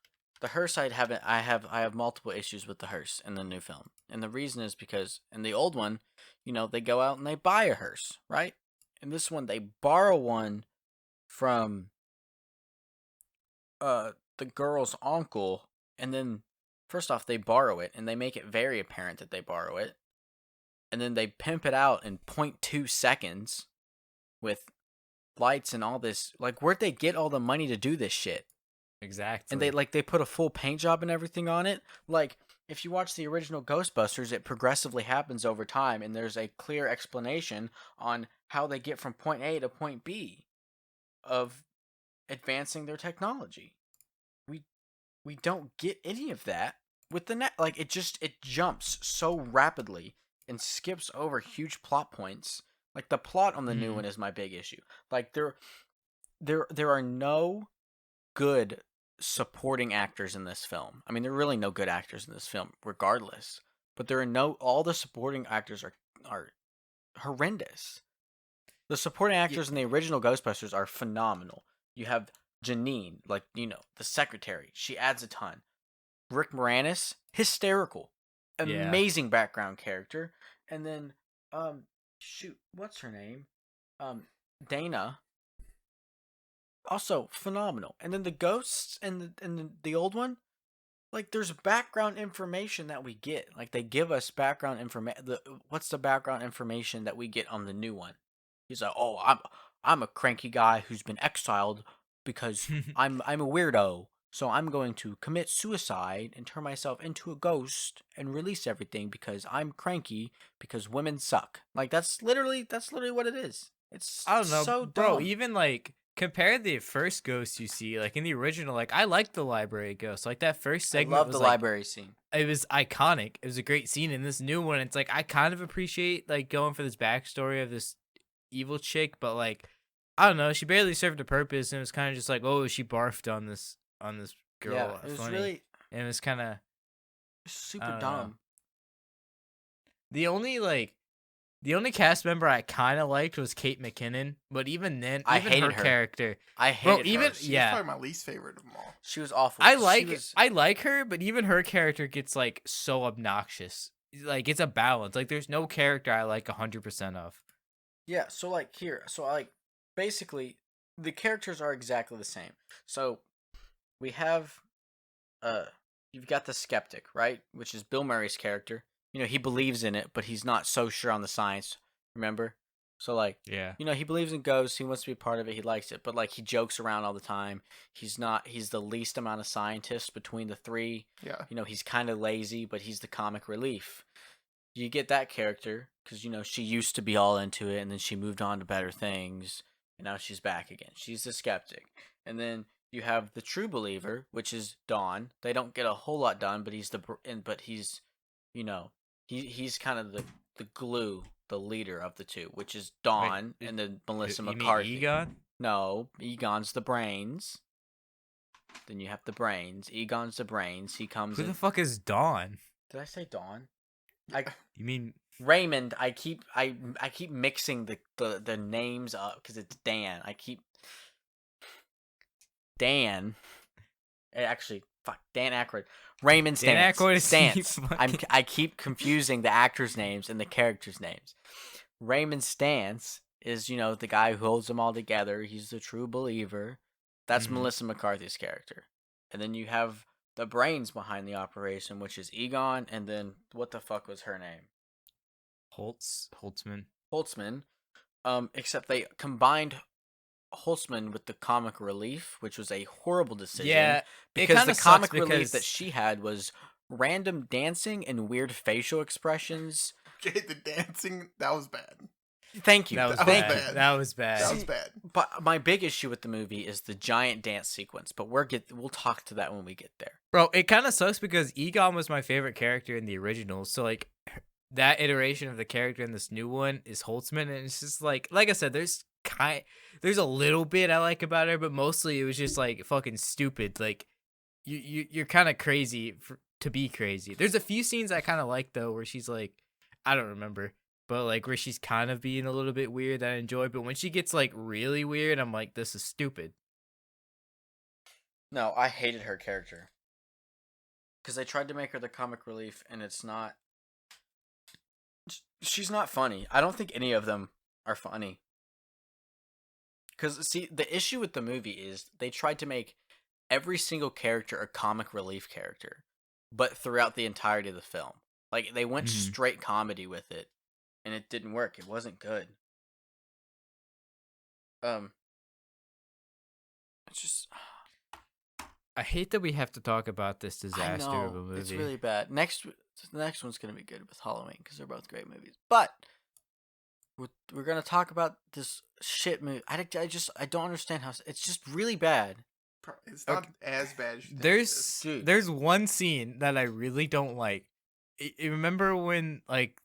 The hearse I have multiple issues with the hearse in the new film. And the reason is because in the old one, they go out and they buy a hearse, right? In this one they borrow one from the girl's uncle, and then first off they borrow it and they make it very apparent that they borrow it. And then they pimp it out in 0.2 seconds with lights and all this. Like, where'd they get all the money to do this shit? Exactly. And they put a full paint job and everything on it. Like, if you watch the original Ghostbusters, it progressively happens over time, and there's a clear explanation on how they get from point A to point B of advancing their technology. we don't get any of that with the net. Like it jumps so rapidly and skips over huge plot points. Like the plot on the new one is my big issue. Like there are no good supporting actors in this film. I mean, there are really no good actors in this film, regardless. But there are no all the supporting actors are horrendous. The supporting actors in the original Ghostbusters are phenomenal. You have Janine, like the secretary. She adds a ton. Rick Moranis, hysterical, Yeah. amazing background character. And then, shoot, what's her name? Dana. Also phenomenal. And then the ghosts and the old one, like there's background information that we get. Like they give us background information. What's the background information that we get on the new one? He's like, oh, I'm a cranky guy who's been exiled because I'm a weirdo. So I'm going to commit suicide and turn myself into a ghost and release everything because I'm cranky because women suck. Like that's literally what it is. It's I don't know, so bro. dumb. Even like compare the first ghost you see, like in the original, like I like the library ghost. Like that first I segment love was the like library scene. it was iconic. It was a great scene. In this new one, it's like I kind of appreciate like going for this backstory of this evil chick, but like I don't know, she barely served a purpose, and it was kind of just like, oh, she barfed on this girl. Yeah, it was Funny. really And it was kind of super dumb. The only cast member I kind of liked was Kate McKinnon, but even then, I even hated her her. character. I Bro, hated even her. She's yeah, probably my least favorite of them all. She was awful. I She like her, but even her character gets like so obnoxious. Like it's a balance. Like there's no character I like 100% of. Yeah, so like here, so like basically the characters are exactly the same. So we have you've got the skeptic, right? Which is Bill Murray's character. He believes in it, but he's not so sure on the science, remember? So like Yeah. he believes in ghosts, he wants to be part of it, he likes it, but like he jokes around all the time. He's the least amount of scientist between the three. Yeah. He's kind of lazy, but he's the comic relief. You get that character because she used to be all into it, and then she moved on to better things, and now she's back again. She's the skeptic, and then you have the true believer, which is Dawn. They don't get a whole lot done, but he's he's kind of the glue, the leader of the two, which is Dawn, and then Melissa You mean McCarthy. Egon? No, Egon's the brains. Then you have the brains. Egon's the brains. He comes Who in. the fuck is Dawn? Did I say Dawn? You mean Raymond. I keep mixing the names up because it's Dan. Dan. Actually, fuck, Dan Aykroyd. Raymond Stantz. Dan Aykroyd is Stantz. I keep confusing the actors' names and the characters' names. Raymond Stantz is the guy who holds them all together. He's the true believer. That's Melissa McCarthy's character. And then you have the brains behind the operation, which is Egon, and then what the fuck was her name? Holtzman. Except they combined Holtzman with the comic relief, which was a horrible decision. Yeah, because the comic relief that she had was random dancing and weird facial expressions. Okay, the dancing, that was bad. Thank you. That was Thank bad. you. That was bad. That was bad. But my big issue with the movie is the giant dance sequence. But we'll talk to that when we get there. Bro, it kind of sucks because Egon was my favorite character in the original. So like that iteration of the character in this new one is Holtzman, and it's just like I said, there's a little bit I like about her, but mostly it was just like fucking stupid. Like you're kind of crazy to be crazy. There's a few scenes I kind of like though, where she's like, I don't remember, but like where she's kind of being a little bit weird that I enjoy. But when she gets like really weird, I'm like, this is stupid. No, I hated her character because they tried to make her the comic relief, and it's not. She's not funny. I don't think any of them are funny. Because, see, the issue with the movie is they tried to make every single character a comic relief character, but throughout the entirety of the film. Like, they went straight comedy with it, and it didn't work. It wasn't good. It's just... I hate that we have to talk about this disaster of a movie. It's really bad. The next one's going to be good with Halloween, because they're both great movies. But... we're gonna talk about this shit movie. I don't understand how it's just really bad. It's not as bad as you think it is. There's one scene that I really don't like. You remember when, like,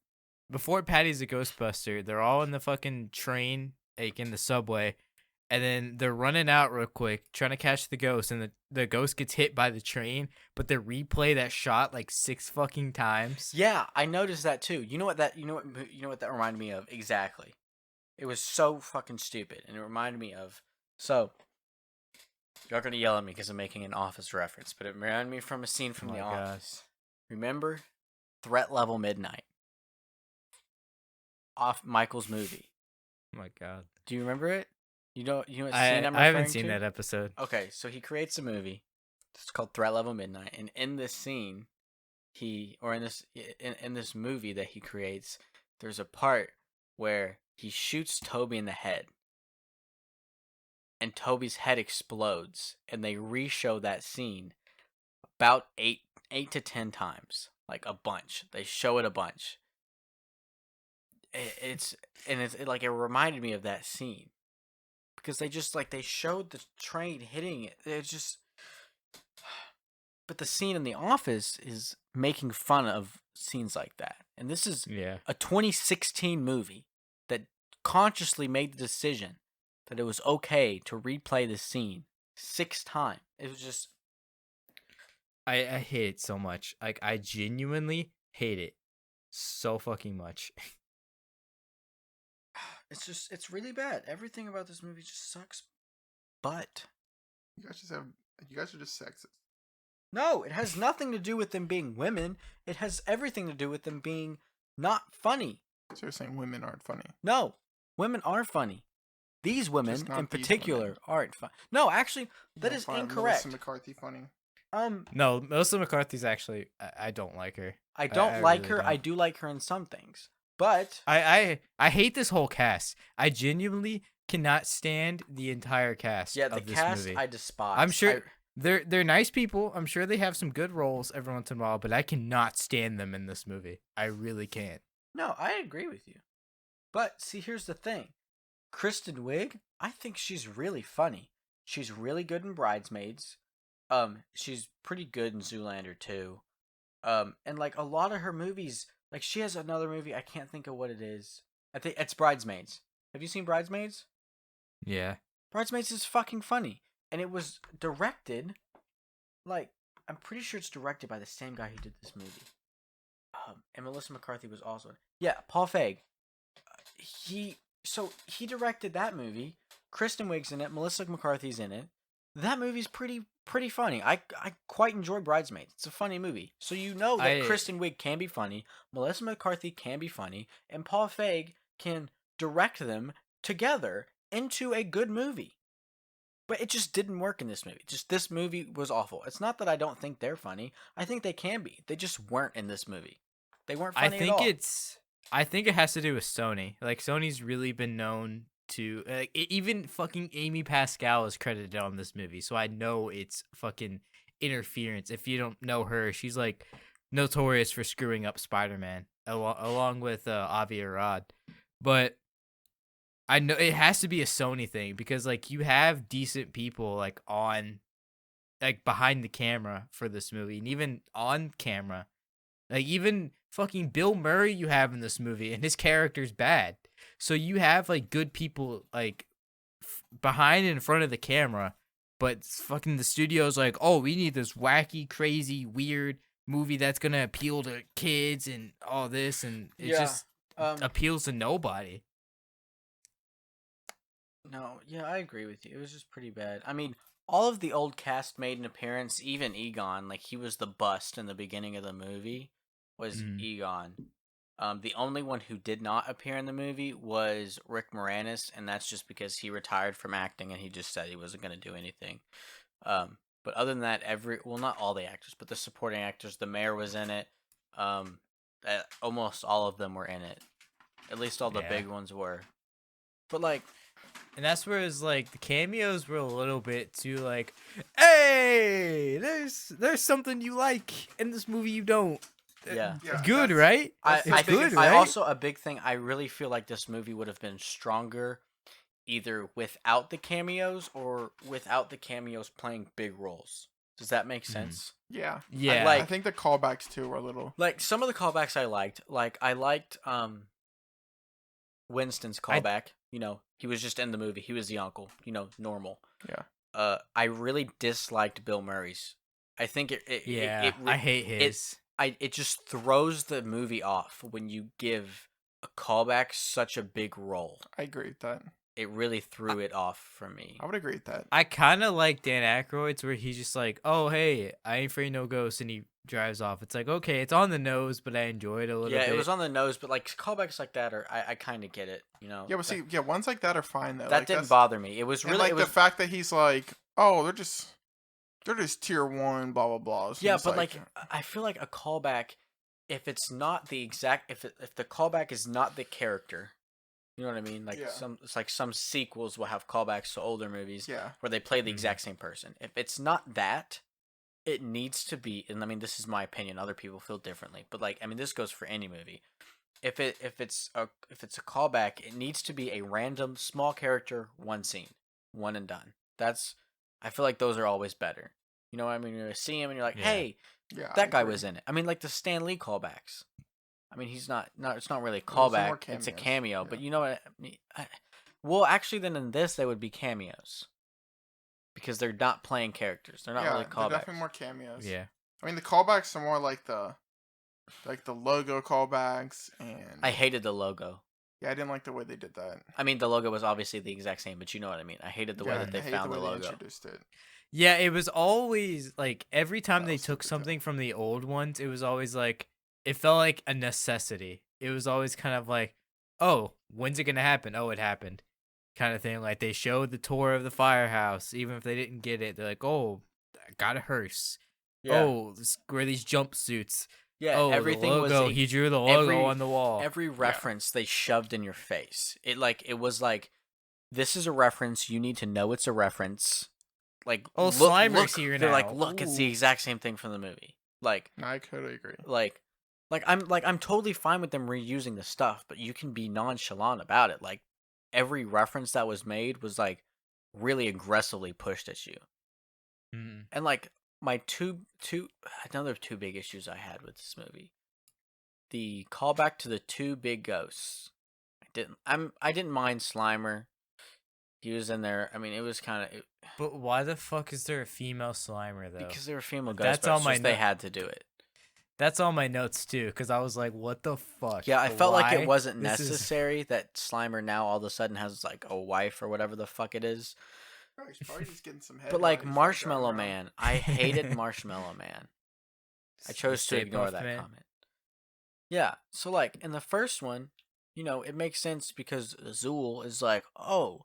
before Patty's a Ghostbuster, they're all in the fucking train, like in the subway, and then they're running out real quick trying to catch the ghost, and the ghost gets hit by the train, but they replay that shot like 6 fucking times. Yeah, I noticed that too. You know what that reminded me of exactly. It was so fucking stupid, and it reminded me of. So, you're gonna yell at me because I'm making an Office reference, but it reminded me from a scene from The Office. Remember, Threat Level Midnight. Off Michael's movie. Oh my god. Do you remember it? You know what scene I I'm referring haven't seen to? that episode. Okay, so he creates a movie. It's called Threat Level Midnight, and in this scene, in this movie that he creates, there's a part where he shoots Toby in the head, and Toby's head explodes, and they re-show that scene about 8 to 10 times, like a bunch. They show it a bunch. It reminded me of that scene. Because they showed the train hitting it. It's just, but the scene in The Office is making fun of scenes like that. And this is a 2016 movie that consciously made the decision that it was okay to replay the scene 6 times. It was just, I hate it so much. Like, I genuinely hate it so fucking much. it's really bad. Everything about this movie just sucks. But You guys are just sexist. no, it has nothing to do with them being women. It has everything to do with them being not funny. So you're saying women aren't funny? No, women are funny. These women Just not in these particular women. aren't funny. No, actually, that You is don't find incorrect. Melissa McCarthy funny? No, Melissa McCarthy's actually, I don't like her. I don't like really her. don't. I do like her in some things, but I hate this whole cast. I genuinely cannot stand the entire cast. yeah, the of this cast movie. I despise. I'm sure they're nice people. I'm sure they have some good roles every once in a while, but I cannot stand them in this movie. I really can't. No, I agree with you. But see, here's the thing. Kristen Wiig, I think she's really funny. She's really good in Bridesmaids. She's pretty good in Zoolander too. And like a lot of her movies, like she has another movie, I can't think of what it is. I think it's Bridesmaids. Have you seen Bridesmaids? Yeah. Bridesmaids is fucking funny. And it was directed, like, I'm pretty sure it's directed by the same guy who did this movie. And Melissa McCarthy was also in it. Yeah, Paul Feig. He directed that movie. Kristen Wiig's in it. Melissa McCarthy's in it. That movie's pretty funny. I quite enjoy Bridesmaids. It's a funny movie. So you know that Kristen Wiig can be funny, Melissa McCarthy can be funny, and Paul Feig can direct them together into a good movie. But it just didn't work in this movie. Just this movie was awful. It's not that I don't think they're funny. I think they can be. They just weren't in this movie. They weren't funny at all. I think it has to do with Sony. Like, Sony's really been known to even fucking Amy Pascal is credited on this movie, so I know it's fucking interference. If you don't know her, she's like notorious for screwing up Spider-Man along with Avi Arad. But I know it has to be a Sony thing because like you have decent people like on like behind the camera for this movie and even on camera. Like even fucking Bill Murray you have in this movie and his character's bad. So you have like good people like behind and in front of the camera, but fucking the studio's like, "Oh, we need this wacky, crazy, weird movie that's going to appeal to kids and all this," and it just appeals to nobody. No, yeah, I agree with you. It was just pretty bad. I mean, all of the old cast made an appearance, even Egon, like he was the bust in the beginning of the movie, was Egon. The only one who did not appear in the movie was Rick Moranis, and that's just because he retired from acting and he just said he wasn't going to do anything. But other than that, not all the actors, but the supporting actors, the mayor was in it. Almost all of them were in it. At least all the big ones were. But like, and that's where it's like the cameos were a little bit too like, hey, there's something you like in this movie you don't. Yeah. Good, right? I good, right? I also, a big thing, I really feel like this movie would have been stronger either without the cameos or without the cameos playing big roles. Does that make sense? Yeah. Yeah. I think the callbacks too were a little. Like some of the callbacks I liked. Like I liked Winston's callback. He was just in the movie. He was the uncle. Normal. Yeah. I really disliked Bill Murray's. I think I hate his. It just throws the movie off when you give a callback such a big role. I agree with that. It really threw it off for me. I would agree with that. I kind of like Dan Aykroyd's where he's just like, oh, hey, I ain't afraid no ghosts, and he drives off. It's like, okay, it's on the nose, but I enjoy it a little bit. Yeah, it was on the nose, but like callbacks like that I kind of get it, Yeah, but see, ones like that are fine though. That like, didn't bother me. It was and really like the fact that he's like, oh, they're just tier 1, blah blah blah. So yeah, but like I feel like a callback, if it's not the exact, if the callback is not the character. You know what I mean? Like some sequels will have callbacks to older movies where they play the exact same person. If it's not that, it needs to be. And I mean, this is my opinion. Other people feel differently, but like, I mean, this goes for any movie. If it's a callback, it needs to be a random small character, one scene, one and done. I feel like those are always better. You know what I mean? You see him and you're like, hey, that guy was in it. I mean, like the Stan Lee callbacks. I mean, he's not. It's not really a callback. It's a cameo, but you know what? I mean, well, actually, then in this they would be cameos because they're not playing characters. They're not really callbacks. They're definitely more cameos. Yeah. I mean, the callbacks are more like the logo callbacks, and I hated the logo. Yeah, I didn't like the way they did that. I mean, the logo was obviously the exact same, but you know what I mean. I hated the way that they found the logo. They introduced it. Yeah, it was always like every time they took something from the old ones, it was always like. It felt like a necessity. It was always kind of like, oh, when's it going to happen? Oh, it happened. Kind of thing. Like they showed the tour of the firehouse. Even if they didn't get it, they're like, oh, I got a hearse. Yeah. Oh, wear these jumpsuits. Yeah, oh, everything the logo. He drew the logo on the wall. Every reference they shoved in your face. It was like, this is a reference. You need to know it's a reference. Like, Slimer's here now. They're like, look, it's the exact same thing from the movie. Like, I totally agree. I'm totally fine with them reusing the stuff, but you can be nonchalant about it. Like every reference that was made was like really aggressively pushed at you. And like my another two big issues I had with this movie. The callback to the two big ghosts. I didn't mind Slimer. He was in there. I mean, it was kind of. But why the fuck is there a female Slimer though? Because they were female Ghostbusters. That's all they had to do it. That's all my notes too, because I was like, "What the fuck?" Yeah, I felt like it wasn't necessary that Slimer now all of a sudden has like a wife or whatever the fuck it is. He's probably just getting some head. But like Marshmallow Man, I hated Marshmallow Man. I chose to ignore that comment. Yeah, so like in the first one, it makes sense because Zool is like, oh,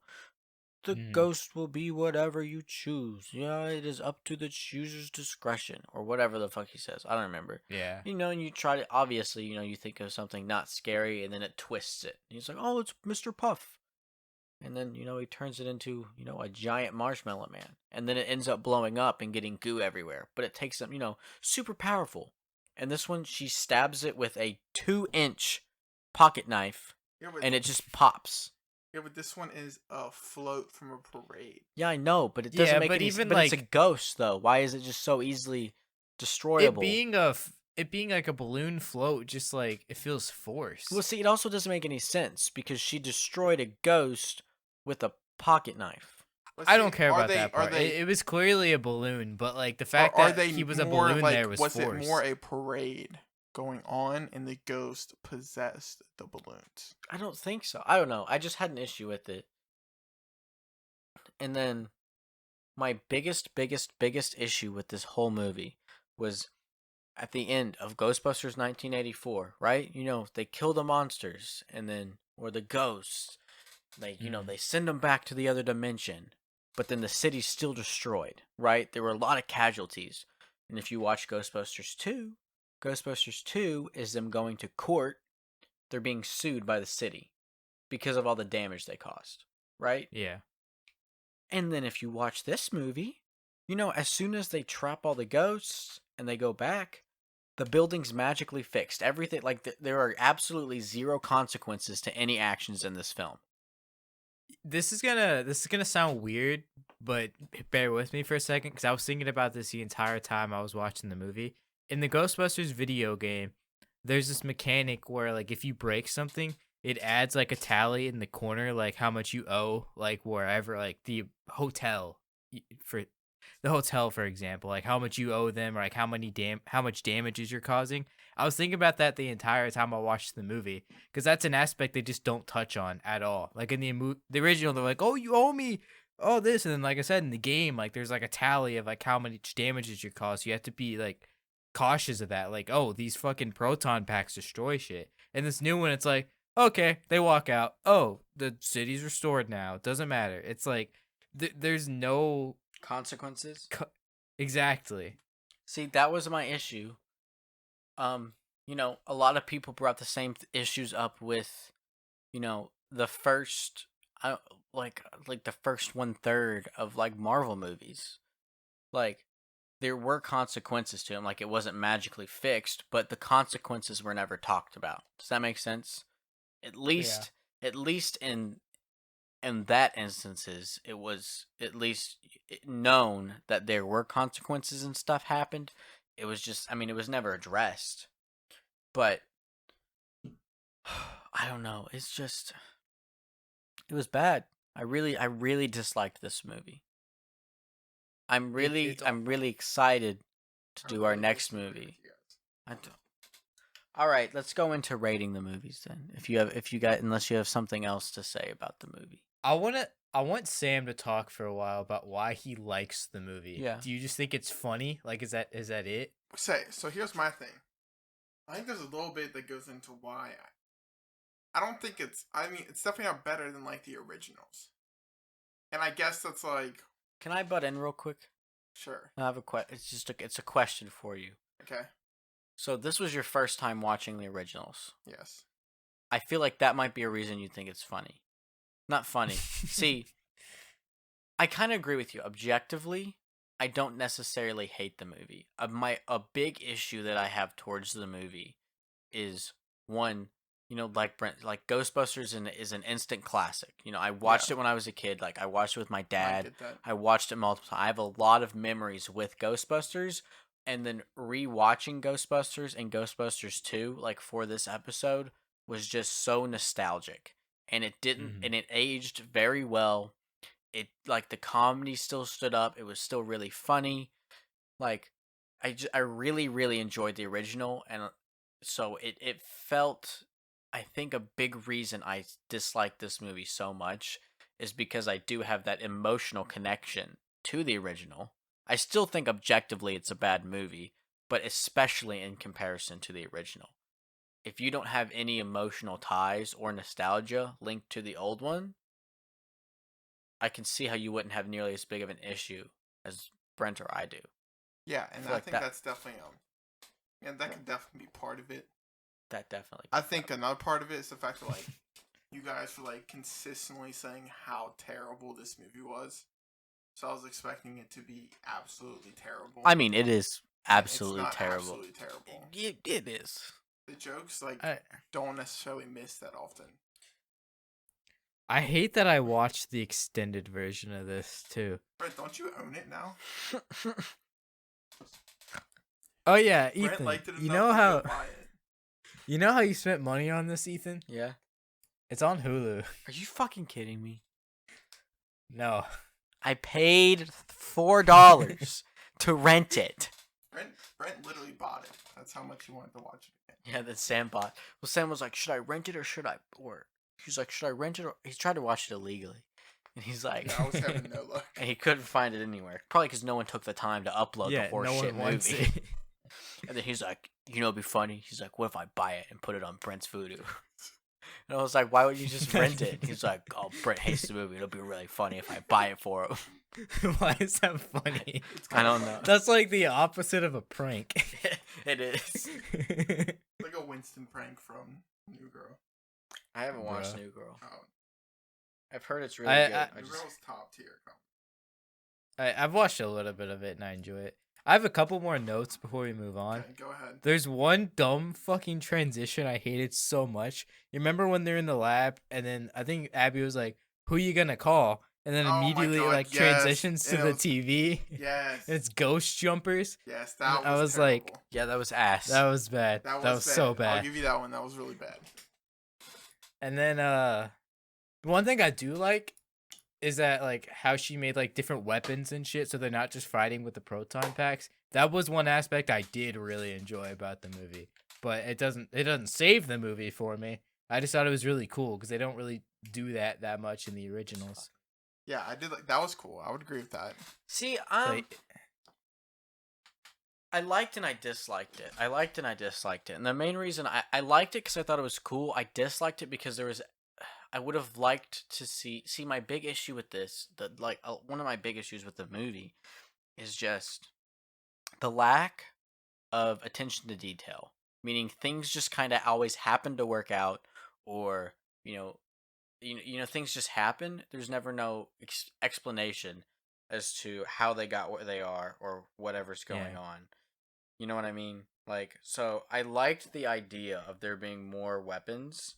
the ghost will be whatever you choose. Yeah, it is up to the chooser's discretion. Or whatever the fuck he says. I don't remember. Yeah. And you try to, obviously, you think of something not scary, and then it twists it. And he's like, oh, it's Mr. Puff. And then, he turns it into, a giant marshmallow man. And then it ends up blowing up and getting goo everywhere. But it takes them, super powerful. And this one, she stabs it with a 2-inch pocket knife. Yeah, and it just pops. Yeah, but this one is a float from a parade. Yeah, I know, but it doesn't make any sense. But it's a ghost, though. Why is it just so easily destroyable? It being like a balloon float, just like it feels forced. Well, see, it also doesn't make any sense because she destroyed a ghost with a pocket knife. I don't care about that part. It was clearly a balloon, but like the fact that he was a balloon there was forced. Was it more a parade going on and the ghost possessed the balloons? I don't think so. I don't know. I just had an issue with it. And then my biggest issue with this whole movie was at the end of Ghostbusters 1984, right? They kill the monsters or the ghosts. They send them back to the other dimension, but then the city's still destroyed, right? There were a lot of casualties. And if you watch Ghostbusters 2 is them going to court. They're being sued by the city because of all the damage they caused, right? Yeah. And then if you watch this movie, as soon as they trap all the ghosts and they go back, the building's magically fixed. Everything, like there are absolutely zero consequences to any actions in this film. this is gonna sound weird, but bear with me for a second because I was thinking about this the entire time I was watching the movie. In the Ghostbusters video game, there's this mechanic where like if you break something, it adds like a tally in the corner, like how much you owe, like wherever, like for the hotel, for example, like how much you owe them, or like how much damages you're causing. I was thinking about that the entire time I watched the movie because that's an aspect they just don't touch on at all. Like in the original, they're like, "Oh, you owe me all this," and then like I said in the game, like there's like a tally of like how much damages you cause. You have to be like cautious of that. Like, oh, these fucking proton packs destroy shit. And this new one, it's like, okay, they walk out. Oh, the city's restored now. It doesn't matter. It's like there's no Consequences. exactly. See, that was my issue. A lot of people brought the same issues up with, the first, like the first 1/3 of like Marvel movies. Like, there were consequences to him. Like, it wasn't magically fixed, but the consequences were never talked about. Does that make sense? At least, at least in that instances, it was at least known that there were consequences and stuff happened. It was just, I mean, it was never addressed. But I don't know. It's just, it was bad. I really disliked this movie. I'm really excited to do our next movie. All right, let's go into rating the movies then. Unless you have something else to say about the movie. I want Sam to talk for a while about why he likes the movie. Yeah. Do you just think it's funny? Like, is that it? So here's my thing. I think there's a little bit that goes into why I don't think it's. I mean, it's definitely not better than like the originals. And I guess that's like. Can I butt in real quick? Sure. I have a it's a question for you. Okay. So this was your first time watching the originals. Yes. I feel like that might be a reason you think it's funny. Not funny. See, I kind of agree with you. Objectively, I don't necessarily hate the movie. A big issue that I have towards the movie is one, like Brent, like Ghostbusters is an instant classic. I watched it when I was a kid. Like I watched it with my dad. I watched it multiple times. I have a lot of memories with Ghostbusters, and then rewatching Ghostbusters and Ghostbusters 2, like for this episode, was just so nostalgic. And it didn't, and it aged very well. It like the comedy still stood up. It was still really funny. Like I really enjoyed the original, and so it felt. I think a big reason I dislike this movie so much is because I do have that emotional connection to the original. I still think objectively it's a bad movie, but especially in comparison to the original. If you don't have any emotional ties or nostalgia linked to the old one, I can see how you wouldn't have nearly as big of an issue as Brent or I do. Yeah, and I think that's definitely that could definitely be part of it. That definitely. I think another part of it is the fact that like you guys were like consistently saying how terrible this movie was, so I was expecting it to be absolutely terrible. I mean, it is absolutely it's not terrible. Absolutely terrible. It is. The jokes don't necessarily miss that often. I hate that I watched the extended version of this too. Brent, don't you own it now? Oh yeah, Brent Ethan. liked it You enough know to how go buy it. you know how you spent money on this, Ethan? Yeah. It's on Hulu. Are you fucking kidding me? No. I paid $4 to rent it. Brent literally bought it. That's how much he wanted to watch it again. Yeah, then Sam bought. Well, Sam was like, "Should I rent it or should I?" Or he's like, "Should I rent it?" Or he tried to watch it illegally, and he's like, Yeah, I was having no luck. and he couldn't find it anywhere. Probably because no one took the time to upload the horse shit wants movie. it. And then he's like, it'd be funny. He's like, "What if I buy it and put it on Brent's Voodoo?" And I was like, "Why would you just rent it?" He's like, "Oh, Brent hates the movie. It'll be really funny if I buy it for him." Why is that funny? I don't know. That's like the opposite of a prank. It is. Like a Winston prank from New Girl. I haven't watched Bruh. New Girl. Oh, I've heard it's really good. New Girl's top tier. I've watched a little bit of it and I enjoy it. I have a couple more notes before we move on. Okay, go ahead. There's one dumb fucking transition I hated so much. You remember when they're in the lab and then I think Abby was like, who you gonna call? And then Oh my immediately God, like yes. transitions to And it the was- TV. Yes. And it's ghost jumpers. Yes, And that I was was terrible. like, Yeah, that was ass. that was bad. That That was was bad. so I'll bad. give you that one. That was really bad. And then one thing I do like is that like how she made like different weapons and shit, so they're not just fighting with the proton packs. That was one aspect I did really enjoy about the movie, but it doesn't save the movie for me. I just thought it was really cool because they don't really do that much in the originals. Yeah, I did like that was cool. I would agree with that. See, Like, I liked and I disliked it. I liked and I disliked it. And the main reason I liked it because I thought it was cool. I disliked it because I would have liked to see my big issue with this. One of my big issues with the movie is just the lack of attention to detail. Meaning things just kind of always happen to work out, or things just happen. There's never no explanation as to how they got where they are or whatever's going on. You know what I mean? Like, so I liked the idea of there being more weapons,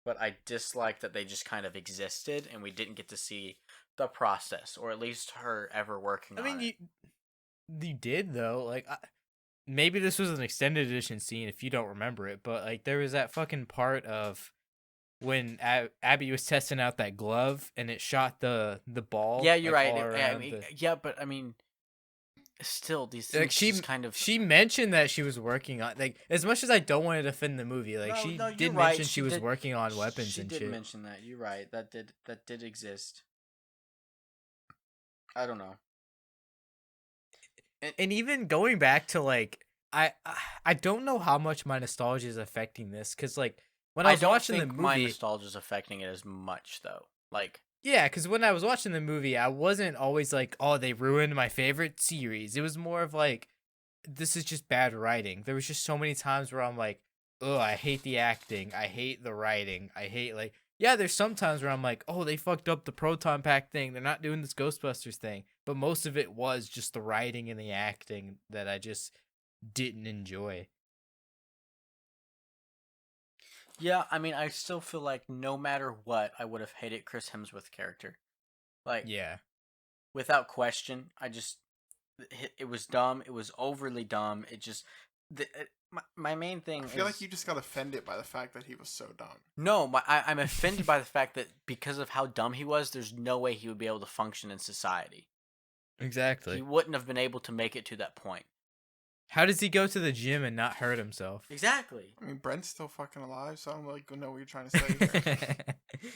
but I disliked that they just kind of existed and we didn't get to see the process, or at least her ever working I on mean, it. you did though. Like, maybe this was an extended edition scene if you don't remember it, but like there was that fucking part of when Abby was testing out that glove and it shot the ball. Yeah, you're like, right. all around Yeah, but I mean, still, these things like just kind of. she mentioned that she was working on, like, as much as I don't want to defend the movie, like she No, did you're mention right. she was working on weapons She and did shit. mention that. You're right. That did exist. I don't know. And even going back to like I don't know how much my nostalgia is affecting this, because like when I was don't watching the think my movie, nostalgia is affecting it as much though. Like, yeah, because when I was watching the movie, I wasn't always like, oh, they ruined my favorite series. It was more of like, this is just bad writing. There was just so many times where I'm like, oh, I hate the acting, I hate the writing, I hate, like, yeah, there's some times where I'm like, oh, they fucked up the proton pack thing, they're not doing this Ghostbusters thing, but most of it was just the writing and the acting that I just didn't enjoy. yeah, I mean, I still feel like no matter what, I would have hated Chris Hemsworth's character. Like, Yeah. without question, it was dumb. It was overly dumb. It just my main thing. I feel is, like you just got offended by the fact that he was so dumb. No, I'm offended by the fact that because of how dumb he was, there's no way he would be able to function in society. Exactly. He wouldn't have been able to make it to that point. How does he go to the gym and not hurt himself? Exactly. I mean, Brent's still fucking alive, so I don't really know what you're trying to say here.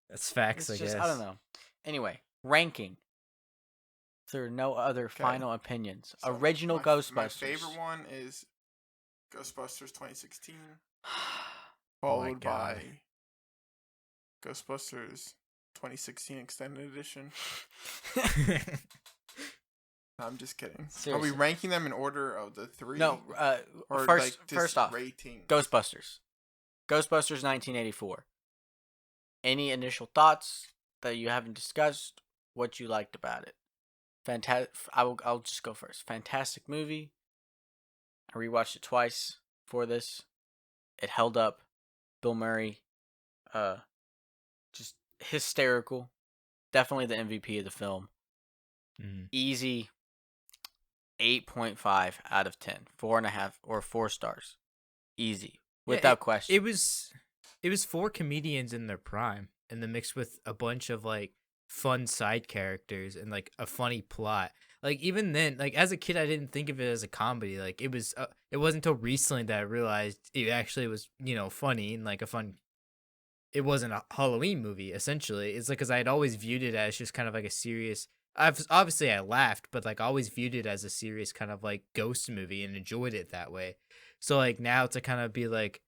That's facts, It's I just guess. I don't know. Anyway, ranking. If there are no other Okay. final opinions. So, Original my Ghostbusters. My favorite one is Ghostbusters 2016, Oh my followed God. by Ghostbusters 2016 Extended Edition. No, I'm just kidding. Seriously. Are we ranking them in order of the three? No, or first like just off, rating? Ghostbusters. Ghostbusters 1984. Any initial thoughts that you haven't discussed? What you liked about it? Fantastic. I'll just go first. Fantastic movie. I rewatched it twice for this. It held up. Bill Murray, just hysterical. Definitely the MVP of the film. Mhm. Easy 8.5 out of 10. 4.5 or 4 stars. Easy. Without question. It was 4 comedians in their prime, and then mixed with a bunch of like fun side characters and like a funny plot. Like even then, like as a kid, I didn't think of it as a comedy. Like it wasn't until recently that I realized it actually was, funny and like a fun. It wasn't a Halloween movie. Essentially, it's like because I had always viewed it as just kind of like a serious. Obviously I laughed, but like I always viewed it as a serious kind of like ghost movie and enjoyed it that way. So like now to kind of be like,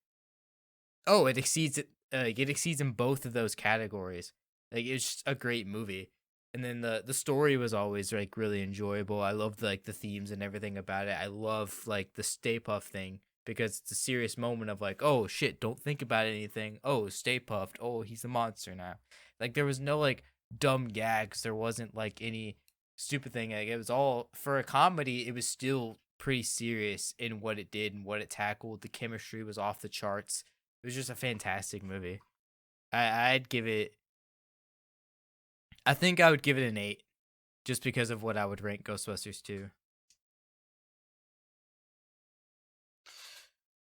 oh, it exceeds it. It exceeds in both of those categories. Like it's just a great movie, and then the story was always like really enjoyable. I loved like the themes and everything about it. I love like the Stay Puft thing because it's a serious moment of like, oh shit, don't think about anything. Oh, Stay Puft. Oh, he's a monster now. Like there was no like dumb gags. There wasn't like any stupid thing. Like it was all for a comedy. It was still pretty serious in what it did and what it tackled. The chemistry was off the charts. It was just a fantastic movie. I'd give it I think I would give it an 8, just because of what I would rank Ghostbusters 2.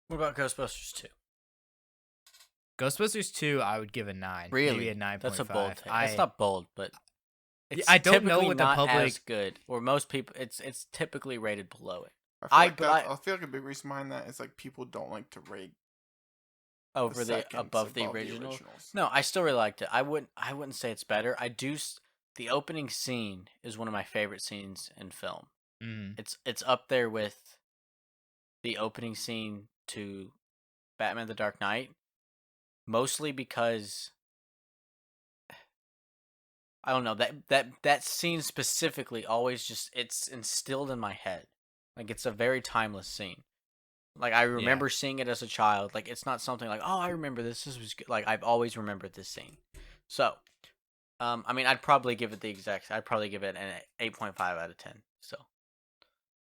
What about Ghostbusters 2? Ghostbusters 2, I would give a 9. Really? Maybe a 9.5. That's a bold take. That's not bold, but it's I don't know typically what the not public. as good. Or most people, it's typically rated below it. I feel like a big reason behind that is like people don't like to rate Over the seconds above the originals. No, I still really liked it. I wouldn't say it's better. The opening scene is one of my favorite scenes in film. Mm. It's up there with the opening scene to Batman: The Dark Knight, mostly because I don't know, that scene specifically always just it's instilled in my head. Like it's a very timeless scene. Like I remember seeing it as a child. Like it's not something like, oh, I remember this. This was good. Like I've always remembered this scene. So, I mean, I'd probably give it I'd probably give it an 8.5 out of 10. So,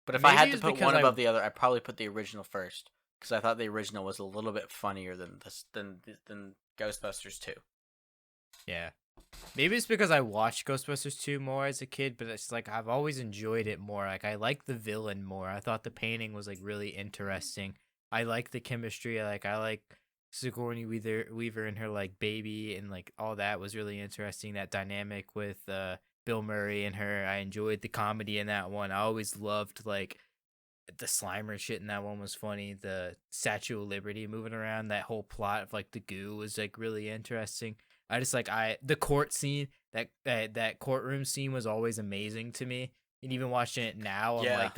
but if I had to put one above the other, I'd probably put the original first because I thought the original was a little bit funnier than Ghostbusters 2. Yeah. Maybe it's because I watched Ghostbusters 2 more as a kid, but it's like I've always enjoyed it more. Like I like the villain more. I thought the painting was like really interesting. I like the chemistry. I like Sigourney Weaver and her like baby and like all that was really interesting. That dynamic with Bill Murray and her. I enjoyed the comedy in that one. I always loved like the Slimer shit in that one was funny. The Statue of Liberty moving around, that whole plot of like the goo was like really interesting. I just the court scene, that courtroom scene was always amazing to me. And even watching it now, I'm like,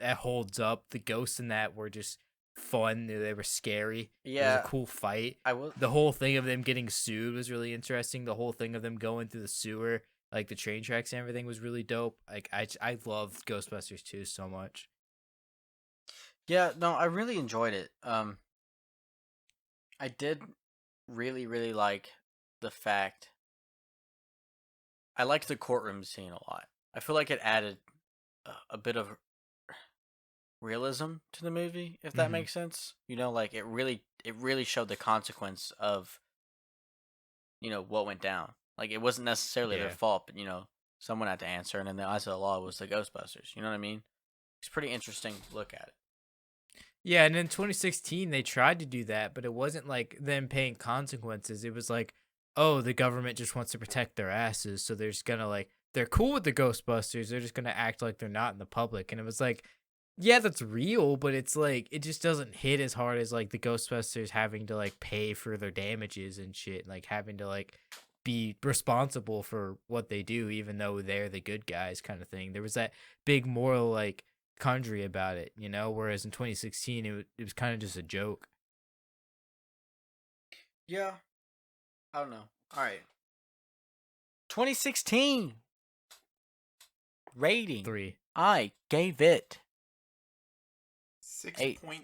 that holds up. The ghosts in that were just fun. They were scary. Yeah, it was a cool fight. The whole thing of them getting sued was really interesting. The whole thing of them going through the sewer, like the train tracks and everything, was really dope. Like I loved Ghostbusters 2 so much. Yeah, no, I really enjoyed it. I did really, really like the fact I liked the courtroom scene a lot. I feel like it added a bit of realism to the movie, if that makes sense. You know, like it really showed the consequence of what went down. Like it wasn't necessarily their fault, but someone had to answer, and in the eyes of the law, it was the Ghostbusters. You know what I mean? It's a pretty interesting look at it. Yeah, and in 2016 they tried to do that, but it wasn't like them paying consequences. It was like, oh, the government just wants to protect their asses, so they're just gonna they're cool with the Ghostbusters. They're just gonna act like they're not in the public. And it was like, yeah, that's real, but it's like it just doesn't hit as hard as like the Ghostbusters having to like pay for their damages and shit, like having to like be responsible for what they do, even though they're the good guys, kind of thing. There was that big moral like quandary about it, whereas in 2016 it was kind of just a joke. Yeah, I don't know. All right, 2016 rating 3. I gave it 6.7.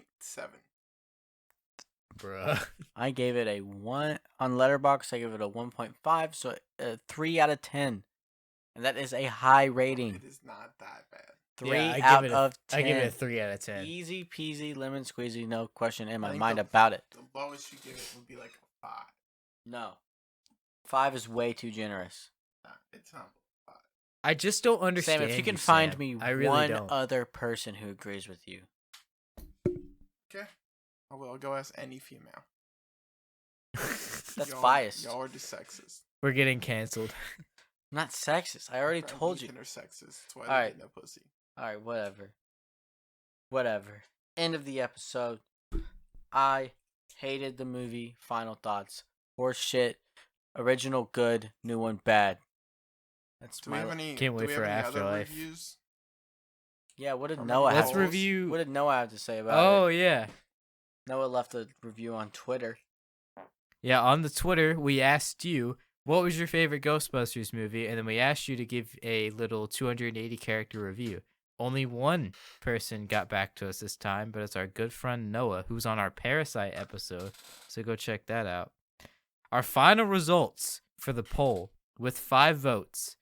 Bruh. I gave it a 1 on Letterboxd. I gave it a 1.5, so a 3 out of 10, and that is a high rating. It is not that bad. 3 out of 10. I give it a 3 out of 10. Easy peasy, lemon squeezy, no question in my mind about it. The lowest you give it would be like a 5. No. 5 is way too generous. It's not 5. I just don't understand. Sam, if you can find Sam. me I really one don't. other person who agrees with you. Okay. I will go ask any female. That's biased. Y'all are just sexist. We're getting canceled. I'm not sexist. I already told you. They're sexist. That's why All right. they get no pussy. Alright, whatever. End of the episode. I hated the movie. Final thoughts. Horse shit. Original good. New one bad. That's Do we have any? Can't wait do we for have any Afterlife. Other reviews? Yeah, what did Or Noah maybe have? Let's polls? review. What did Noah have to say about Oh it? yeah. Noah left a review on Twitter. Yeah, on the Twitter, we asked you what was your favorite Ghostbusters movie, and then we asked you to give a little 280 character review. Only one person got back to us this time, but it's our good friend Noah, who's on our Parasite episode, so go check that out. Our final results for the poll, with 5 votes: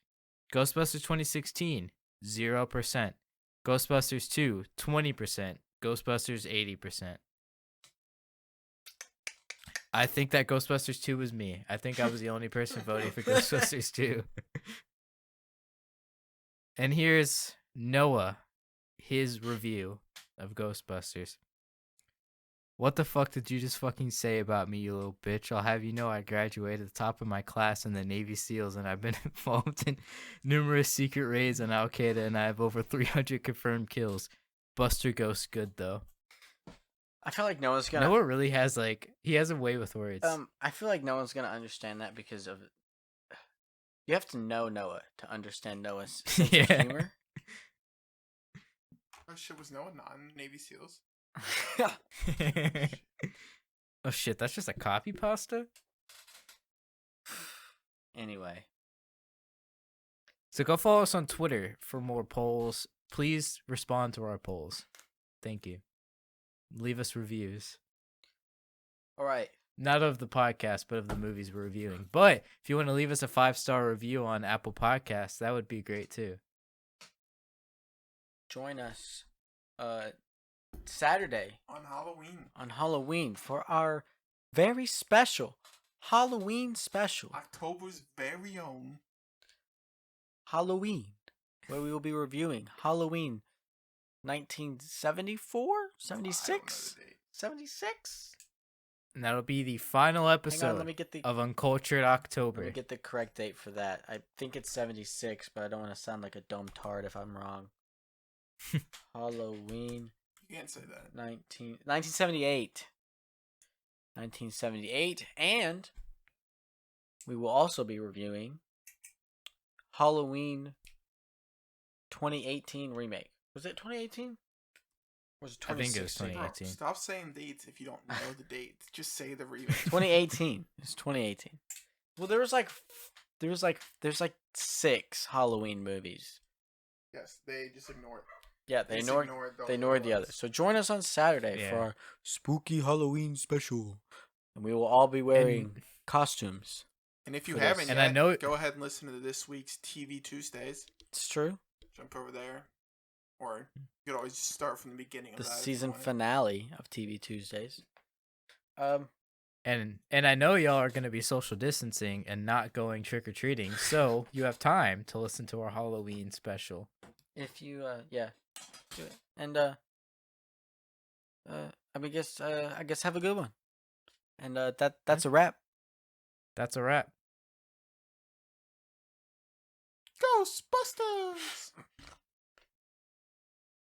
Ghostbusters 2016, 0%. Ghostbusters 2, 20%. Ghostbusters 80%. I think that Ghostbusters 2 was me. I think I was the only person voting for Ghostbusters 2. And here's Noah, his review of Ghostbusters. What the fuck did you just fucking say about me, you little bitch? I'll have you know I graduated the top of my class in the Navy SEALs, and I've been involved in numerous secret raids on Al Qaeda, and I have over 300 confirmed kills. Buster Ghost good though. I feel like no one's gonna. Noah really has he has a way with words. I feel like no one's gonna understand that because of. You have to know Noah to understand Noah's sense of humor. Oh shit, was Noah not in Navy SEALs? Oh shit, that's just a copy pasta? Anyway. So go follow us on Twitter for more polls. Please respond to our polls. Thank you. Leave us reviews. All right. Not of the podcast, but of the movies we're reviewing. But if you want to leave us a 5-star review on Apple Podcasts, that would be great too. Join us Saturday On Halloween for our very special Halloween special. October's very own. Halloween, where we will be reviewing Halloween 1974? 76? 76? And that'll be the final episode let me get the of Uncultured let October. me get the correct date for that. I think it's 76, but I don't want to sound like a dumb tard if I'm wrong. Halloween You can't say that. 1978. 1978, and we will also be reviewing Halloween 2018 remake. Was it 2018? Or was it I think it was 2016? 2018. Stop saying dates if you don't know the dates. Just say the remake. 2018. It's 2018. Well, there's like 6 Halloween movies. Yes, they just ignore it. Yeah, they ignored the others. others. So join us on Saturday Yeah. for our spooky Halloween special, and we will all be wearing costumes. And if you for haven't this. yet, And I know- go ahead and listen to this week's TV Tuesdays. It's true. Jump over there. Or you could always just start from the beginning of The that. if you season wanted. finale of TV Tuesdays. And I know y'all are gonna be social distancing and not going trick or treating, so you have time to listen to our Halloween special. If you do it. And I guess have a good one. And that's a wrap. That's a wrap. Ghostbusters!